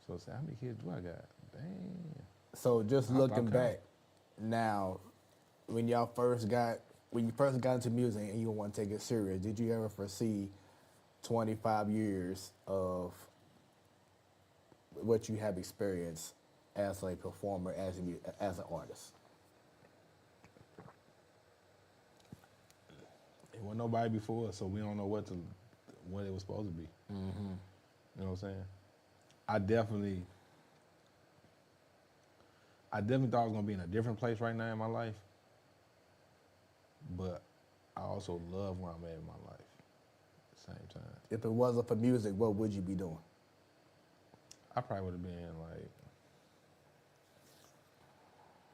So say, how many kids do I got? Damn. So just I looking stopped back now, when you first got into music and you want to take it serious, did you ever foresee 25 years of what you have experienced as a performer, as an artist? It wasn't nobody before us, so we don't know what it was supposed to be. Mm-hmm. You know what I'm saying? I definitely thought I was gonna be in a different place right now in my life, but I also love where I'm at in my life at the same time. If it wasn't for music, what would you be doing? I probably would have been like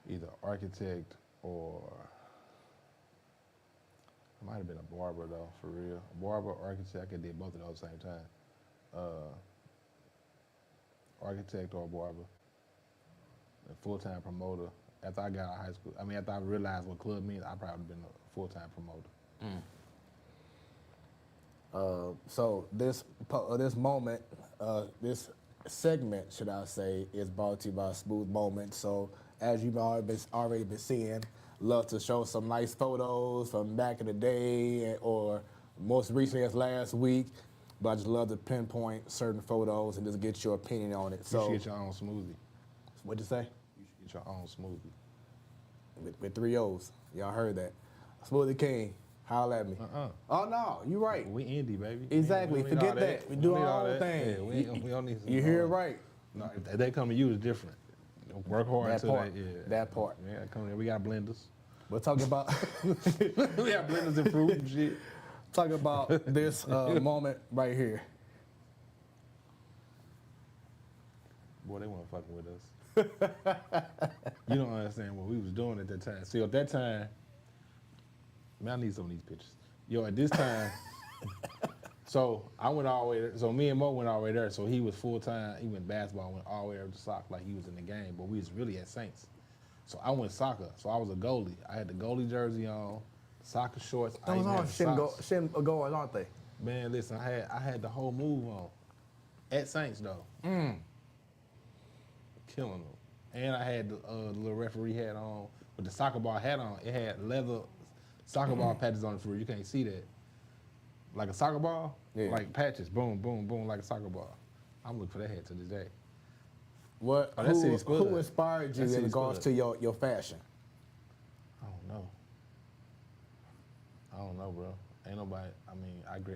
either architect or I might have been a barber though, for real. A barber, architect, I did both of those at the same time. Architect or barber. A full-time promoter. After I got out of high school, after I realized what club means, I probably would have been a full-time promoter. So this moment, this segment, should I say, is brought to you by Smooth Moments. So as you've already been seeing, love to show some nice photos from back in the day or most recently as last week. But I just love to pinpoint certain photos and just get your opinion on it. You So should get your own smoothie. What'd you say? You should get your own smoothie. With 3 O's. Y'all heard that. Smoothie King, holla at me. Oh no, you right. We indie, baby. Exactly. We don't need Forget all that. We don't do need our all own that. thing. Yeah, we don't need some You hear it more. right. No, if they come to you, it's different. Work hard That till part. that, yeah. That part. Yeah, come there. We got blenders. We're talking about We got blenders and fruit and shit. talking about this moment right here. Boy, they weren't fucking with us. You don't understand what we was doing at that time. See, at that time, man, I need some of these pictures. Yo, at this time, so I went all the way there. So me and Mo went all the way there. So he was full time. He went basketball, went all the way up to soccer like he was in the game. But we was really at Saints. So I went soccer. So I was a goalie. I had the goalie jersey on, soccer shorts. I Those even had are the socks. shouldn't go, aren't they? Man, listen, I had the whole move on. At Saints though. Killing them. And I had the little referee hat on with the soccer ball hat on. It had leather soccer ball patches on it for real. You can't see that. Like a soccer ball, like patches, boom, boom, boom, like a soccer ball. I'm looking for that hat to this day. What? Oh, that's City Spud. Who inspired you That's in City regards Spud. to your fashion? I don't know, bro. Ain't nobody.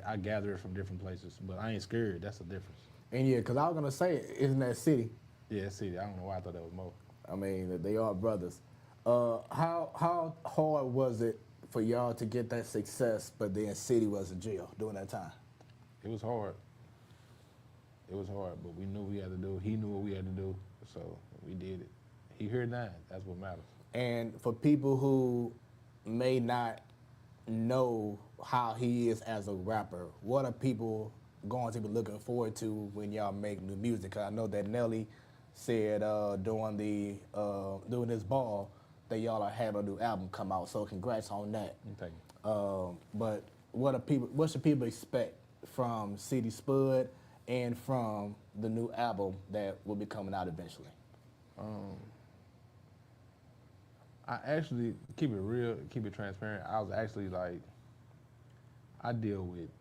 I gather it from different places, but I ain't scared. That's the difference. And yeah, because I was gonna say, isn't that City? Yeah, City. I don't know why I thought that was Mo. I mean, they are brothers. How hard was it for y'all to get that success, but then City was in jail during that time? It was hard. It was hard, but we knew we had to do it. He knew what we had to do, so we did it. He here now. That's what matters. And for people who may not know how he is as a rapper, what are people going to be looking forward to when y'all make new music? 'Cause I know that Nelly said during this ball that y'all are having a new album come out. So congrats on that. Thank you. But what should people expect from City Spud and from the new album that will be coming out eventually? I actually keep it real, keep it transparent. I was actually like, I deal with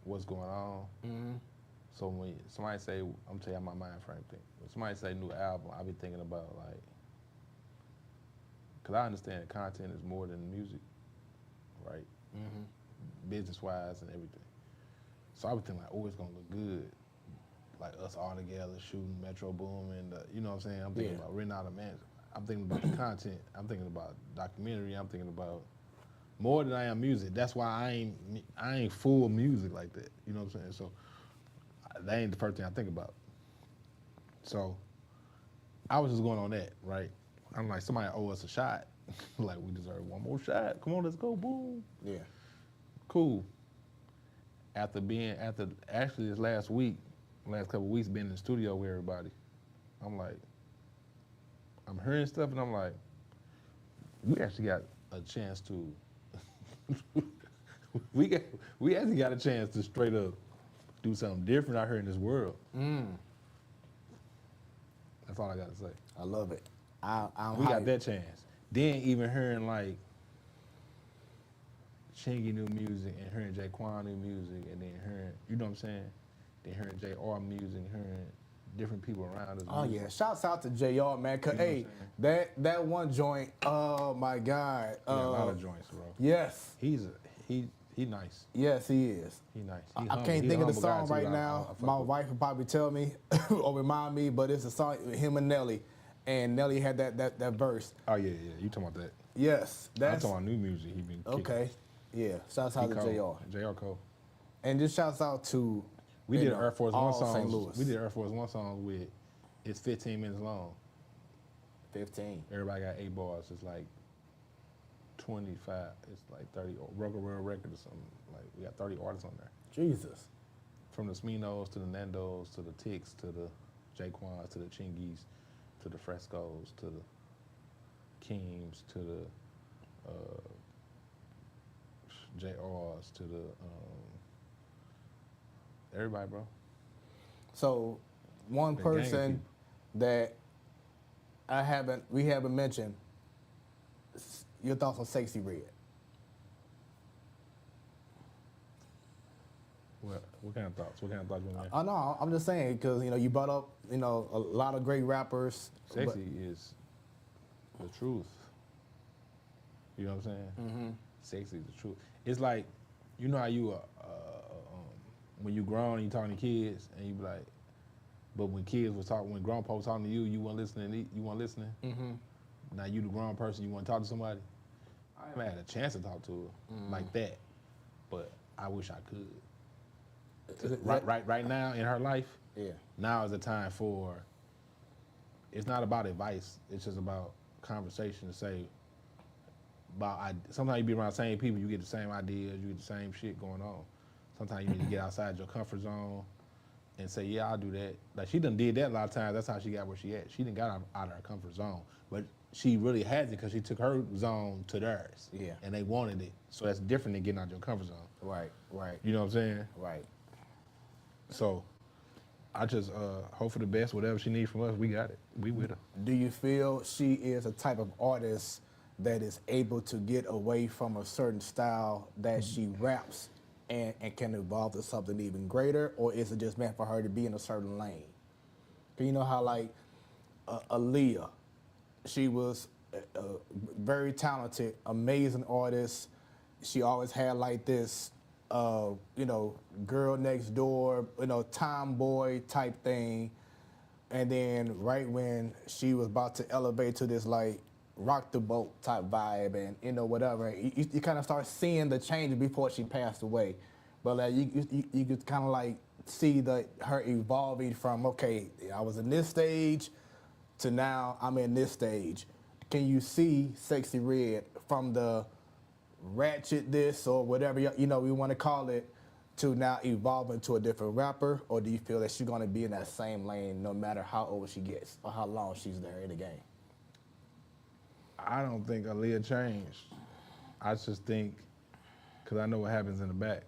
what's going on. Mm-hmm. So when somebody say, I'm telling you my mind frame thing. When somebody say new album, I be thinking about like, cause I understand content is more than music, right? Mm-hmm. Business wise and everything. So I be thinking like, oh, it's gonna look good. Like us all together shooting Metro Boom and you know what I'm saying? I'm thinking about renting out a mansion. I'm thinking about the content. I'm thinking about documentary. I'm thinking about more than I am music. That's why I ain't full music like that. You know what I'm saying? So that ain't the first thing I think about. So I was just going on that, right? I'm like, somebody owe us a shot. Like, we deserve one more shot. Come on, let's go, boom. Yeah. Cool. After actually this last couple of weeks being in the studio with everybody, I'm hearing stuff and I'm like, we actually got a chance to, we actually got a chance to straight up do something different out here in this world. That's all I got to say. I love it. We got that chance. Then even hearing like Chingy new music and hearing KyJuan new music and then hearing, you know what I'm saying? Then hearing JR music and hearing different people around us. Oh music. yeah, shouts out to JR, man. Cause You know hey, what that one joint, oh my God. Yeah, a lot of joints, bro. Yes. He nice. Yes, he is. He nice. I can't think of the song right now. My wife will probably tell me or remind me, but it's a song with him and Nelly. And Nelly had that verse. Oh yeah. You talking about that? Yes. I'm talking about new music he been kicking. Okay. Yeah. Shouts out to JR. JR Cole. And just shouts out to We did Air Force One St. song. Louis. We did Air Force One song with, it's 15 minutes long. 15. Everybody got 8 bars. It's like 25. It's like 30. Rugged World Record or something. Like we got 30 artists on there. Jesus. From the Sminos to the Nandos to the Ticks to the JQuans to the Chingies to the Frescos to the Keems to the JRs to the everybody, bro. So one The gang of person people. that we haven't mentioned, your thoughts on Sexy Red. What kind of thoughts? What kind of thoughts you want? Oh no, I'm just saying because you brought up a lot of great rappers. Sexy is the truth. You know what I'm saying? Mm-hmm. Sexy is the truth. It's like, you know how you when you grown and you talking to kids and you be like, but when grown folks talking to you, you weren't listening. You weren't listening. Mm-hmm. Now you the grown person, you want to talk to somebody. I haven't had a chance to talk to her like that, but I wish I could. Right now in her life, Yeah. now is the time for, it's not about advice, it's just about conversation to say, sometimes you be around the same people, you get the same ideas, you get the same shit going on. Sometimes you need to get outside your comfort zone and say, yeah, I'll do that. Like she done did that a lot of times, that's how she got where she at. She done got out of her comfort zone, but she really has it because she took her zone to theirs. Yeah. And they wanted it, so that's different than getting out your comfort zone. Right. You know what I'm saying? Right. So I just hope for the best. Whatever she needs from us, we got it. We with her. Do you feel she is a type of artist that is able to get away from a certain style that she raps and can evolve to something even greater, or is it just meant for her to be in a certain lane? 'Cause you know how like Aaliyah, she was a very talented, amazing artist. She always had like this girl next door, tomboy type thing. And then right when she was about to elevate to this like rock the boat type vibe and whatever, you kind of start seeing the change before she passed away. But like you could kind of like see her evolving from, okay, I was in this stage to now I'm in this stage. Can you see Sexy Red from the ratchet this or whatever we want to call it to now evolving to a different rapper, or do you feel that she's going to be in that same lane no matter how old she gets or how long she's there in the game? I don't think Aaliyah changed. I just think, because I know what happens in the back.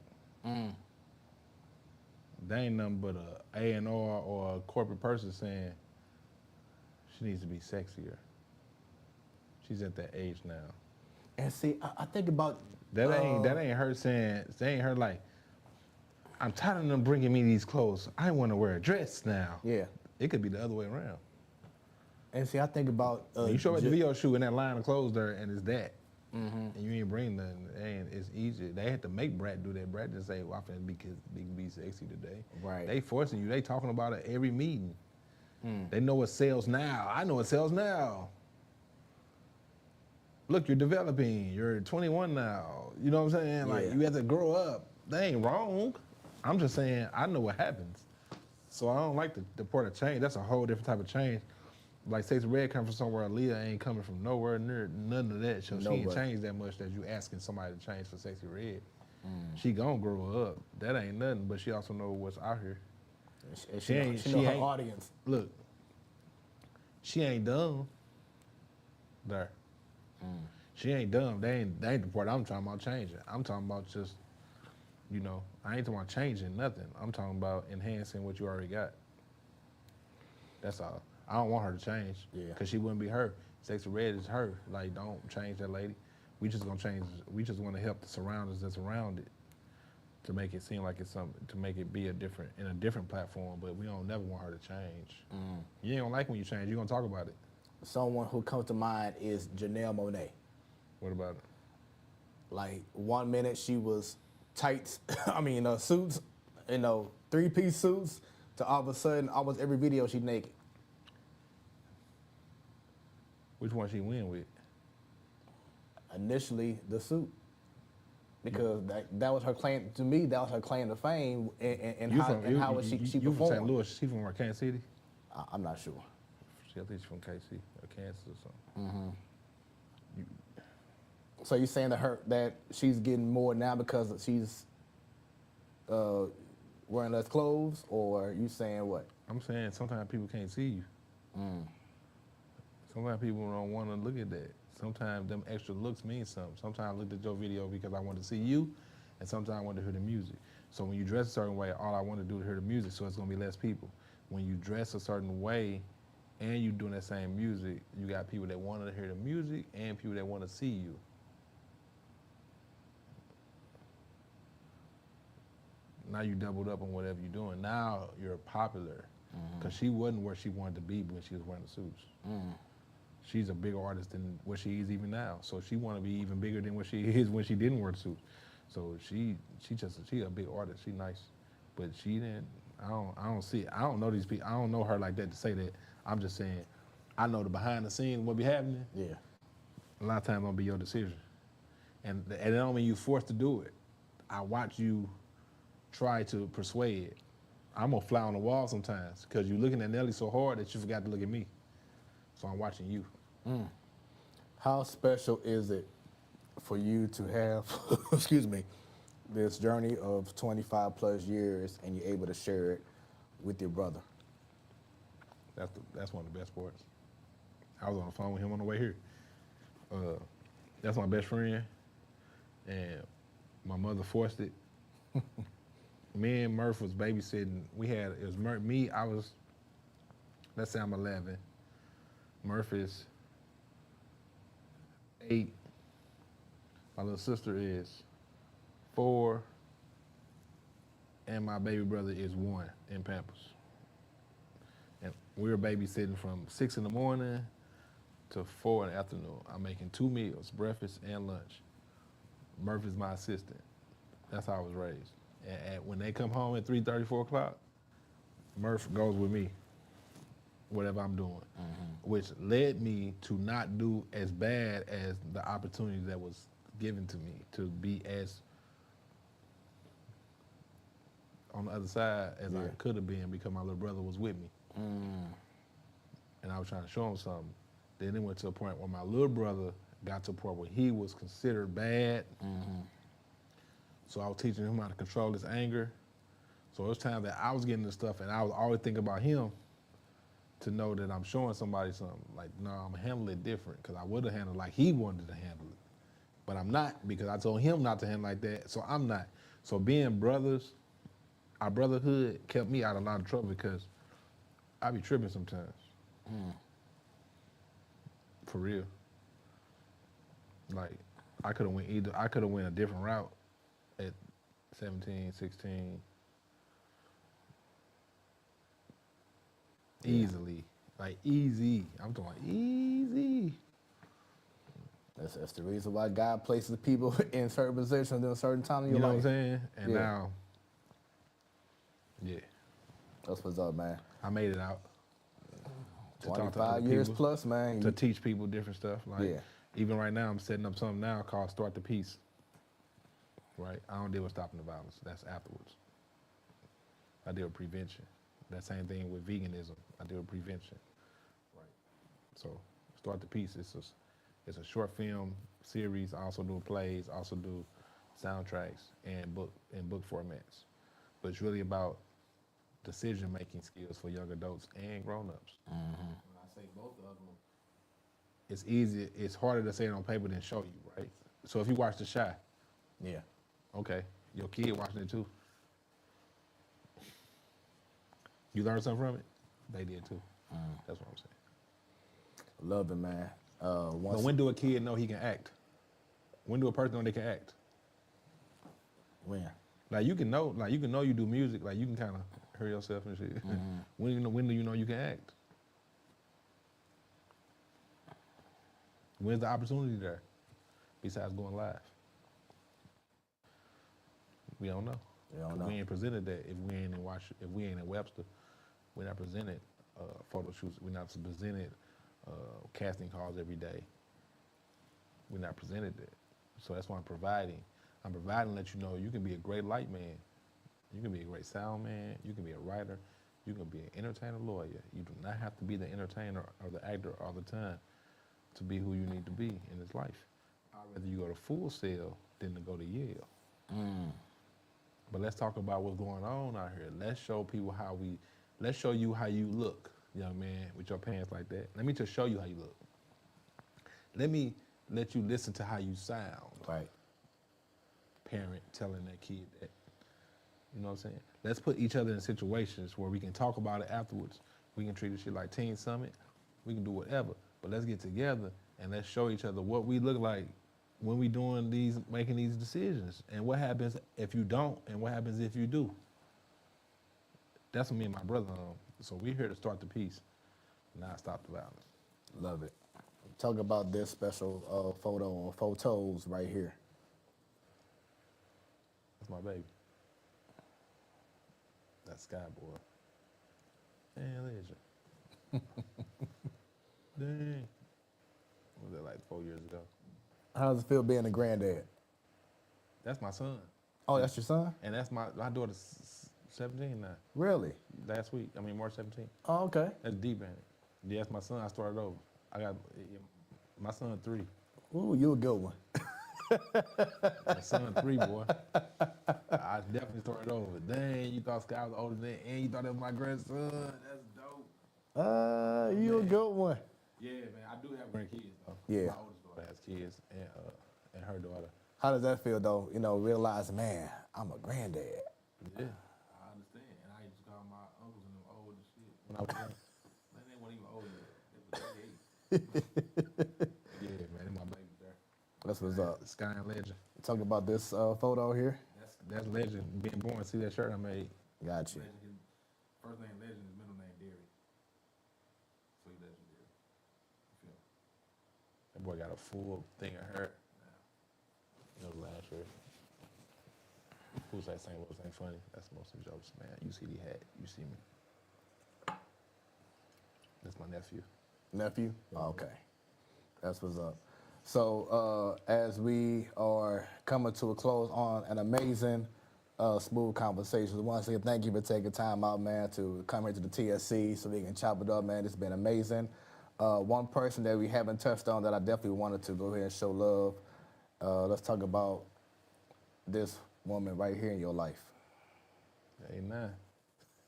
They ain't nothing but a A&R or a corporate person saying she needs to be sexier. She's at that age now. And see, I think about that ain't her saying. That ain't her like, I'm tired of them bringing me these clothes. I want to wear a dress now. Yeah. It could be the other way around. And see, I think about you show at the video shoot in that line of clothes there, and it's that. And you ain't bring nothing. It's easy. They had to make Brat do that. Brat just say, well, I'm finna be sexy today. Right. They forcing you. They talking about it every meeting. They know what sells now. I know what sells now. Look, you're developing. You're 21 now. You know what I'm saying? Like, you have to grow up. They ain't wrong. I'm just saying, I know what happens. So I don't like the part of change. That's a whole different type of change. Like Sexy Red come from somewhere, Aaliyah ain't coming from nowhere near none of that. So she ain't changed that much that you asking somebody to change for Sexy Red. She gonna grow up. That ain't nothing, but she also know what's out here. She know her audience. Look, she ain't dumb. There. She ain't dumb. They ain't the part I'm talking about changing. I'm talking about just, I ain't talking about changing nothing. I'm talking about enhancing what you already got. That's all. I don't want her to change. Yeah. Because she wouldn't be her. Sexy Red is her. Like, don't change that lady. We just gonna change. We just want to help the surroundings that's around it to make it seem like it's something, to make it be in a different platform. But we don't never want her to change. You ain't gonna like when you change. You gonna talk about it. Someone who comes to mind is Janelle Monáe. What about it? Like, 1 minute she was tights, suits, 3-piece suits, to all of a sudden, almost every video she naked. Which one she win with? Initially, the suit. Because that was her claim, to me, that was her claim to fame and how she performed. You from St. Louis, she from Kansas City? I'm not sure. I think she's from KC or Kansas or something. So you're saying that she's getting more now because she's wearing less clothes, or you saying what? I'm saying sometimes people can't see you. Sometimes people don't want to look at that. Sometimes them extra looks mean something. Sometimes I looked at your video because I want to see you, and sometimes I want to hear the music. So when you dress a certain way, all I want to do is hear the music, so it's going to be less people. When you dress a certain way and you doing that same music, you got people that want to hear the music and people that want to see you. Now you doubled up on whatever you're doing. Now you're popular. Because she wasn't where she wanted to be when she was wearing the suits. She's a bigger artist than what she is even now. So she want to be even bigger than what she is when she didn't wear the suits. So she a big artist. She nice. But she didn't, I don't see it. I don't know these people. I don't know her like that to say that. I'm just saying, I know the behind the scenes, what be happening. Yeah. A lot of times it'll be your decision. And it don't mean you forced to do it. I watch you try to persuade. I'm gonna fly on the wall sometimes because you're looking at Nelly so hard that you forgot to look at me. So I'm watching you. How special is it for you to have, excuse me, this journey of 25 plus years and you're able to share it with your brother? That's one of the best parts. I was on the phone with him on the way here. That's my best friend, and my mother forced it. Me and Murph was babysitting. It was me, let's say I'm 11. Murph is 8. My little sister is 4. And my baby brother is 1 in Pampers. And we were babysitting from 6 in the morning to 4 in the afternoon. I'm making 2 meals, breakfast and lunch. Murph is my assistant. That's how I was raised. And when they come home at 3:30, 4 o'clock, Murph goes with me, whatever I'm doing, which led me to not do as bad as the opportunity that was given to me to be as on the other side as I Yeah. could have been because my little brother was with me. And I was trying to show him something. Then it went to a point where my little brother got to a point where he was considered bad. So I was teaching him how to control his anger. So it was times that I was getting this stuff and I was always thinking about him to know that I'm showing somebody something. Like, no, I'm handling it different because I would have handled it like he wanted to handle it. But I'm not because I told him not to handle like that, so I'm not. So being brothers, our brotherhood kept me out of a lot of trouble because I be tripping sometimes. For real. Like, I could have went a different route at 17, 16. Easily. Like, easy. I'm talking easy. That's the reason why God places people in certain positions in a certain time in your You know life. what I'm saying? And Yeah. now, yeah, That's what's up, man. I made it out. To talk to 25 other years people, plus, man. to teach people different stuff. Like, Yeah. even right now, I'm setting up something now called Start the Peace. Right? I don't deal with stopping the violence. That's afterwards. I deal with prevention. That same thing with veganism. I deal with prevention. Right. So, Start the Peace is it's a short film series. I also do plays. I also do soundtracks and book formats. But it's really about decision-making skills for young adults and grown-ups. When I say both of them, it's easy. It's harder to say it on paper than show you, right? So if you watch The Shy, Yeah. okay, your kid watching it too. You learn something from it? They did too. That's what I'm saying. Love it, man. But when do a kid know he can act? When do a person know they can act? When? Like you can know you do music, like you can kind of hear yourself and shit. When do you know you can act? When's the opportunity there? Besides going live, we don't know. We don't 'Cause know. we ain't presented that if we ain't in Webster, we're not presented photo shoots. We're not presented casting calls every day. We're not presented that. So that's why I'm providing. I'm providing to let you know you can be a great light man. You can be a great sound man. You can be a writer. You can be an entertainer lawyer. You do not have to be the entertainer or the actor all the time to be who you need to be in this life. I'd rather you go to Full Sail than to go to Yale. But let's talk about what's going on out here. Let's show people let's show you how you look, young man, with your pants like that. Let me just show you how you look. Let me let you listen to how you sound. Right. Parent telling that kid that. You know what I'm saying? Let's put each other in situations where we can talk about it afterwards. We can treat this shit like Teen Summit. We can do whatever. But let's get together and let's show each other what we look like when we making these decisions. And what happens if you don't, and what happens if you do. That's what me and my brother on. So we're here to start the peace, not stop the violence. Love it. Talk about this special photo or photos right here. That's my baby. That's Sky Boy. Damn, legend. Dang. Was that like 4 years ago? How does it feel being a granddad? That's my son. Oh, that's your son? And that's my daughter's 17 now. Really? Last week, March 17th. Oh, okay. That's deep, ain't it? Yeah, that's my son. I started over. I got my son 3. Ooh, you a good one. My son 3, boy. I definitely started over. Dang, you thought Sky was older than that, and you thought that was my grandson. That's dope. You a good one. Yeah, man, I do have grandkids though. Yeah. My oldest daughter has kids, and her daughter. How does that feel though? You know, realize, man, I'm a granddad. Yeah, I understand. And I used to call my uncles and them old and shit when I was young. Man, they weren't even old yet. They was 38. Yeah, man, they my baby there. That's what's up. Sky and Legend. Talk about this photo here. That's Legend being born. See that shirt I made? Got you. Legend, his first name Legend, his middle name Derry. So he legendary. You feel me? That boy got a full thing of hair now. You know, last year. Who's that St. Louis ain't funny? That's most of the jokes, man. You see the hat, you see me. That's my nephew. Nephew? Okay. That's what's up. So as we are coming to a close on an amazing Smoooth Conversations. Once again, thank you for taking time out, man, to come here to the TSC so we can chop it up, man. It's been amazing. One person that we haven't touched on that I definitely wanted to go ahead and show love. Let's talk about this woman right here in your life. Amen.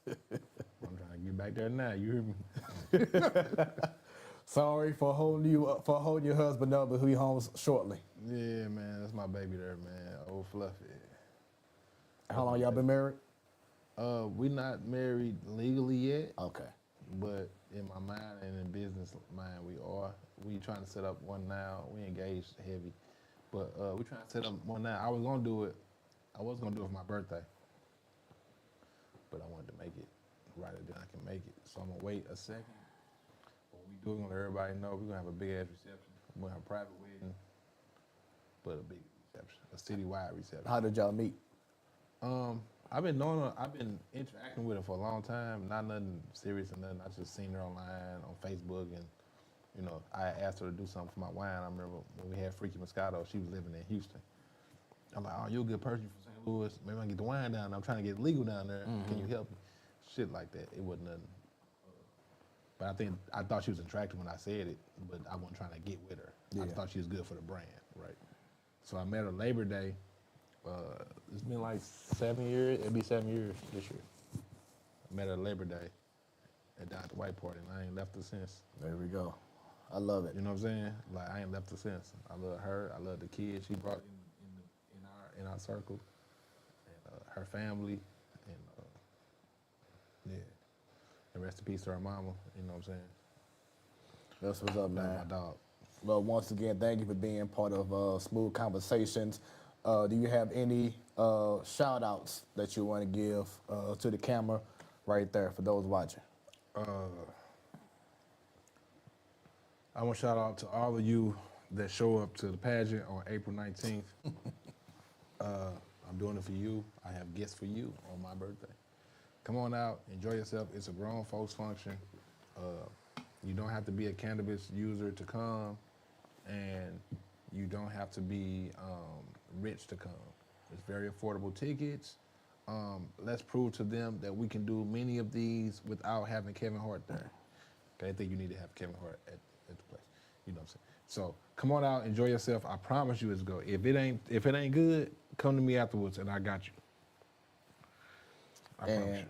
I'm trying to get back there now. You hear me? Sorry for holding your husband up, but he'll be home shortly. Yeah, man. That's my baby there, man. Old Fluffy. How long y'all been married? We not married legally yet. Okay. But in my mind and in business mind, we are. We trying to set up one now. We engaged heavy. But we trying to set up one now. I was going to do it for my birthday. But I wanted to make it right than I can make it. So I'm going to wait a second. What we do, we're going to let everybody know. We're going to have a big-ass reception. We're going to have a private wedding, but a big reception, a citywide reception. How did y'all meet? I've been interacting with her for a long time. Not nothing serious or nothing. I just seen her online on Facebook, and you know, I asked her to do something for my wine. I remember when we had Freaky Moscato. She was living in Houston. I'm like, oh, you're a good person from St. Louis. Maybe I can get the wine down there. I'm trying to get it legal down there. Can you help me? Shit like that. It wasn't nothing. But I thought she was attractive when I said it, but I wasn't trying to get with her. Yeah. I thought she was good for the brand, right? So I met her Labor Day. It's been like 7 years. It'll be 7 years this year. I met her Labor Day at the white party, and I ain't left her since. There we go. I love it. You know what I'm saying? Like, I ain't left her since. I love her. I love the kids she brought in our circle, and her family, and yeah. And rest in peace to her mama. You know what I'm saying? That's what's up, man. My dog. Well, once again, thank you for being part of Smoooth Conversations. Do you have any shout outs that you want to give to the camera right there for those watching? I want to shout out to all of you that show up to the pageant on April 19th. I'm doing it for you. I have gifts for you on my birthday. Come on out, enjoy yourself. It's a grown folks function. You don't have to be a cannabis user to come, and you don't have to be rich to come. It's very affordable tickets. Let's prove to them that we can do many of these without having Kevin Hart there. Okay, I think you need to have Kevin Hart at the place. You know what I'm saying? So come on out, enjoy yourself. I promise you it's good. If it ain't good, come to me afterwards and I got you. I promise you.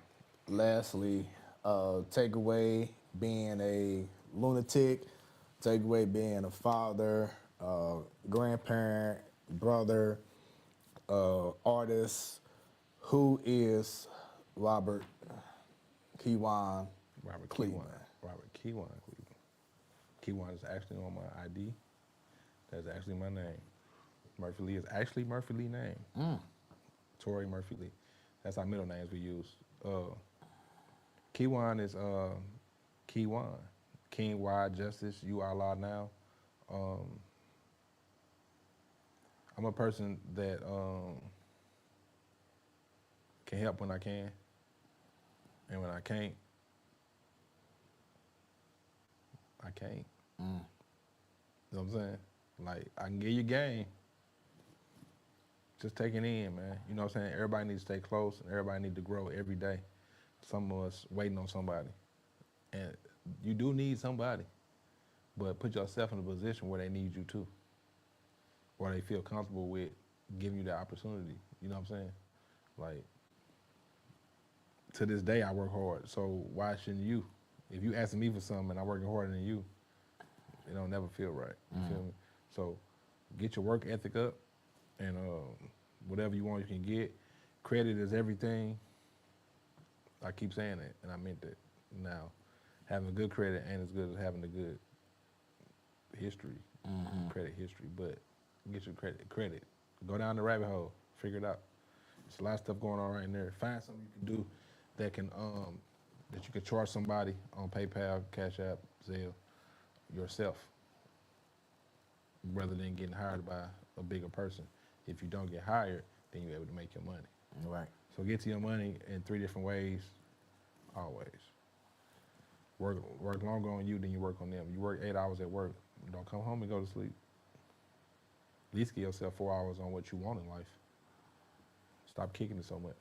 Lastly, takeaway being a lunatic, takeaway being a father, grandparent, brother, artist. Who is Robert KyJuan Cleveland? Robert KyJuan Cleveland. KyJuan is actually on my ID. That's actually my name. Murphy Lee is actually Murphy Lee's name. Tory Murphy Lee. That's our middle names we use. KyJuan is KyJuan. King, Wide, Justice, You Are Law Now. I'm a person that can help when I can, and when I can't, I can't. You know what I'm saying? Like, I can give you game. Just take it in, man. You know what I'm saying? Everybody needs to stay close, and everybody needs to grow every day. Some of us waiting on somebody. And you do need somebody, but put yourself in a position where they need you too, where they feel comfortable with giving you the opportunity. You know what I'm saying? Like, to this day, I work hard, so why shouldn't you? If you asking me for something and I'm working harder than you, it don't never feel right. You feel me? So get your work ethic up, and whatever you want, you can get. Credit is everything. I keep saying that, and I meant that. Now, having a good credit ain't as good as having a good history, credit history, but get your credit. Go down the rabbit hole, figure it out. There's a lot of stuff going on right in there. Find something you can do that you can charge somebody on PayPal, Cash App, Zelle, yourself, rather than getting hired by a bigger person. If you don't get hired, then you're able to make your money. Right. So get to your money in 3 different ways, always. Work longer on you than you work on them. You work 8 hours at work. Don't come home and go to sleep. At least give yourself 4 hours on what you want in life. Stop kicking it so much.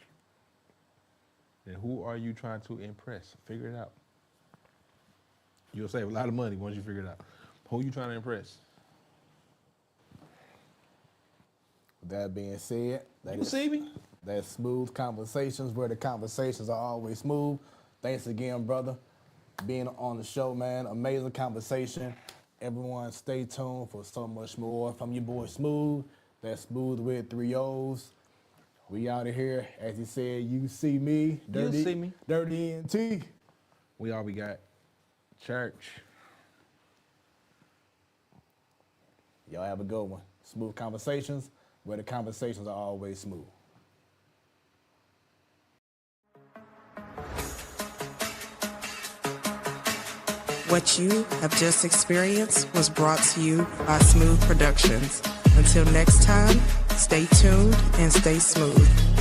And who are you trying to impress? Figure it out. You'll save a lot of money once you figure it out. Who are you trying to impress? With that being said, You see me? that's Smooth Conversations, where the conversations are always smooth. Thanks again, brother, being on the show, man. Amazing conversation. Everyone stay tuned for so much more from your boy Smooth. That's Smooth with 3 O's. We out of here. As he said, you see me. You see me. Dirty NT. We got church. Y'all have a good one. Smooth Conversations, where the conversations are always smooth. What you have just experienced was brought to you by Smoooth Productions. Until next time, stay tuned and stay smooth.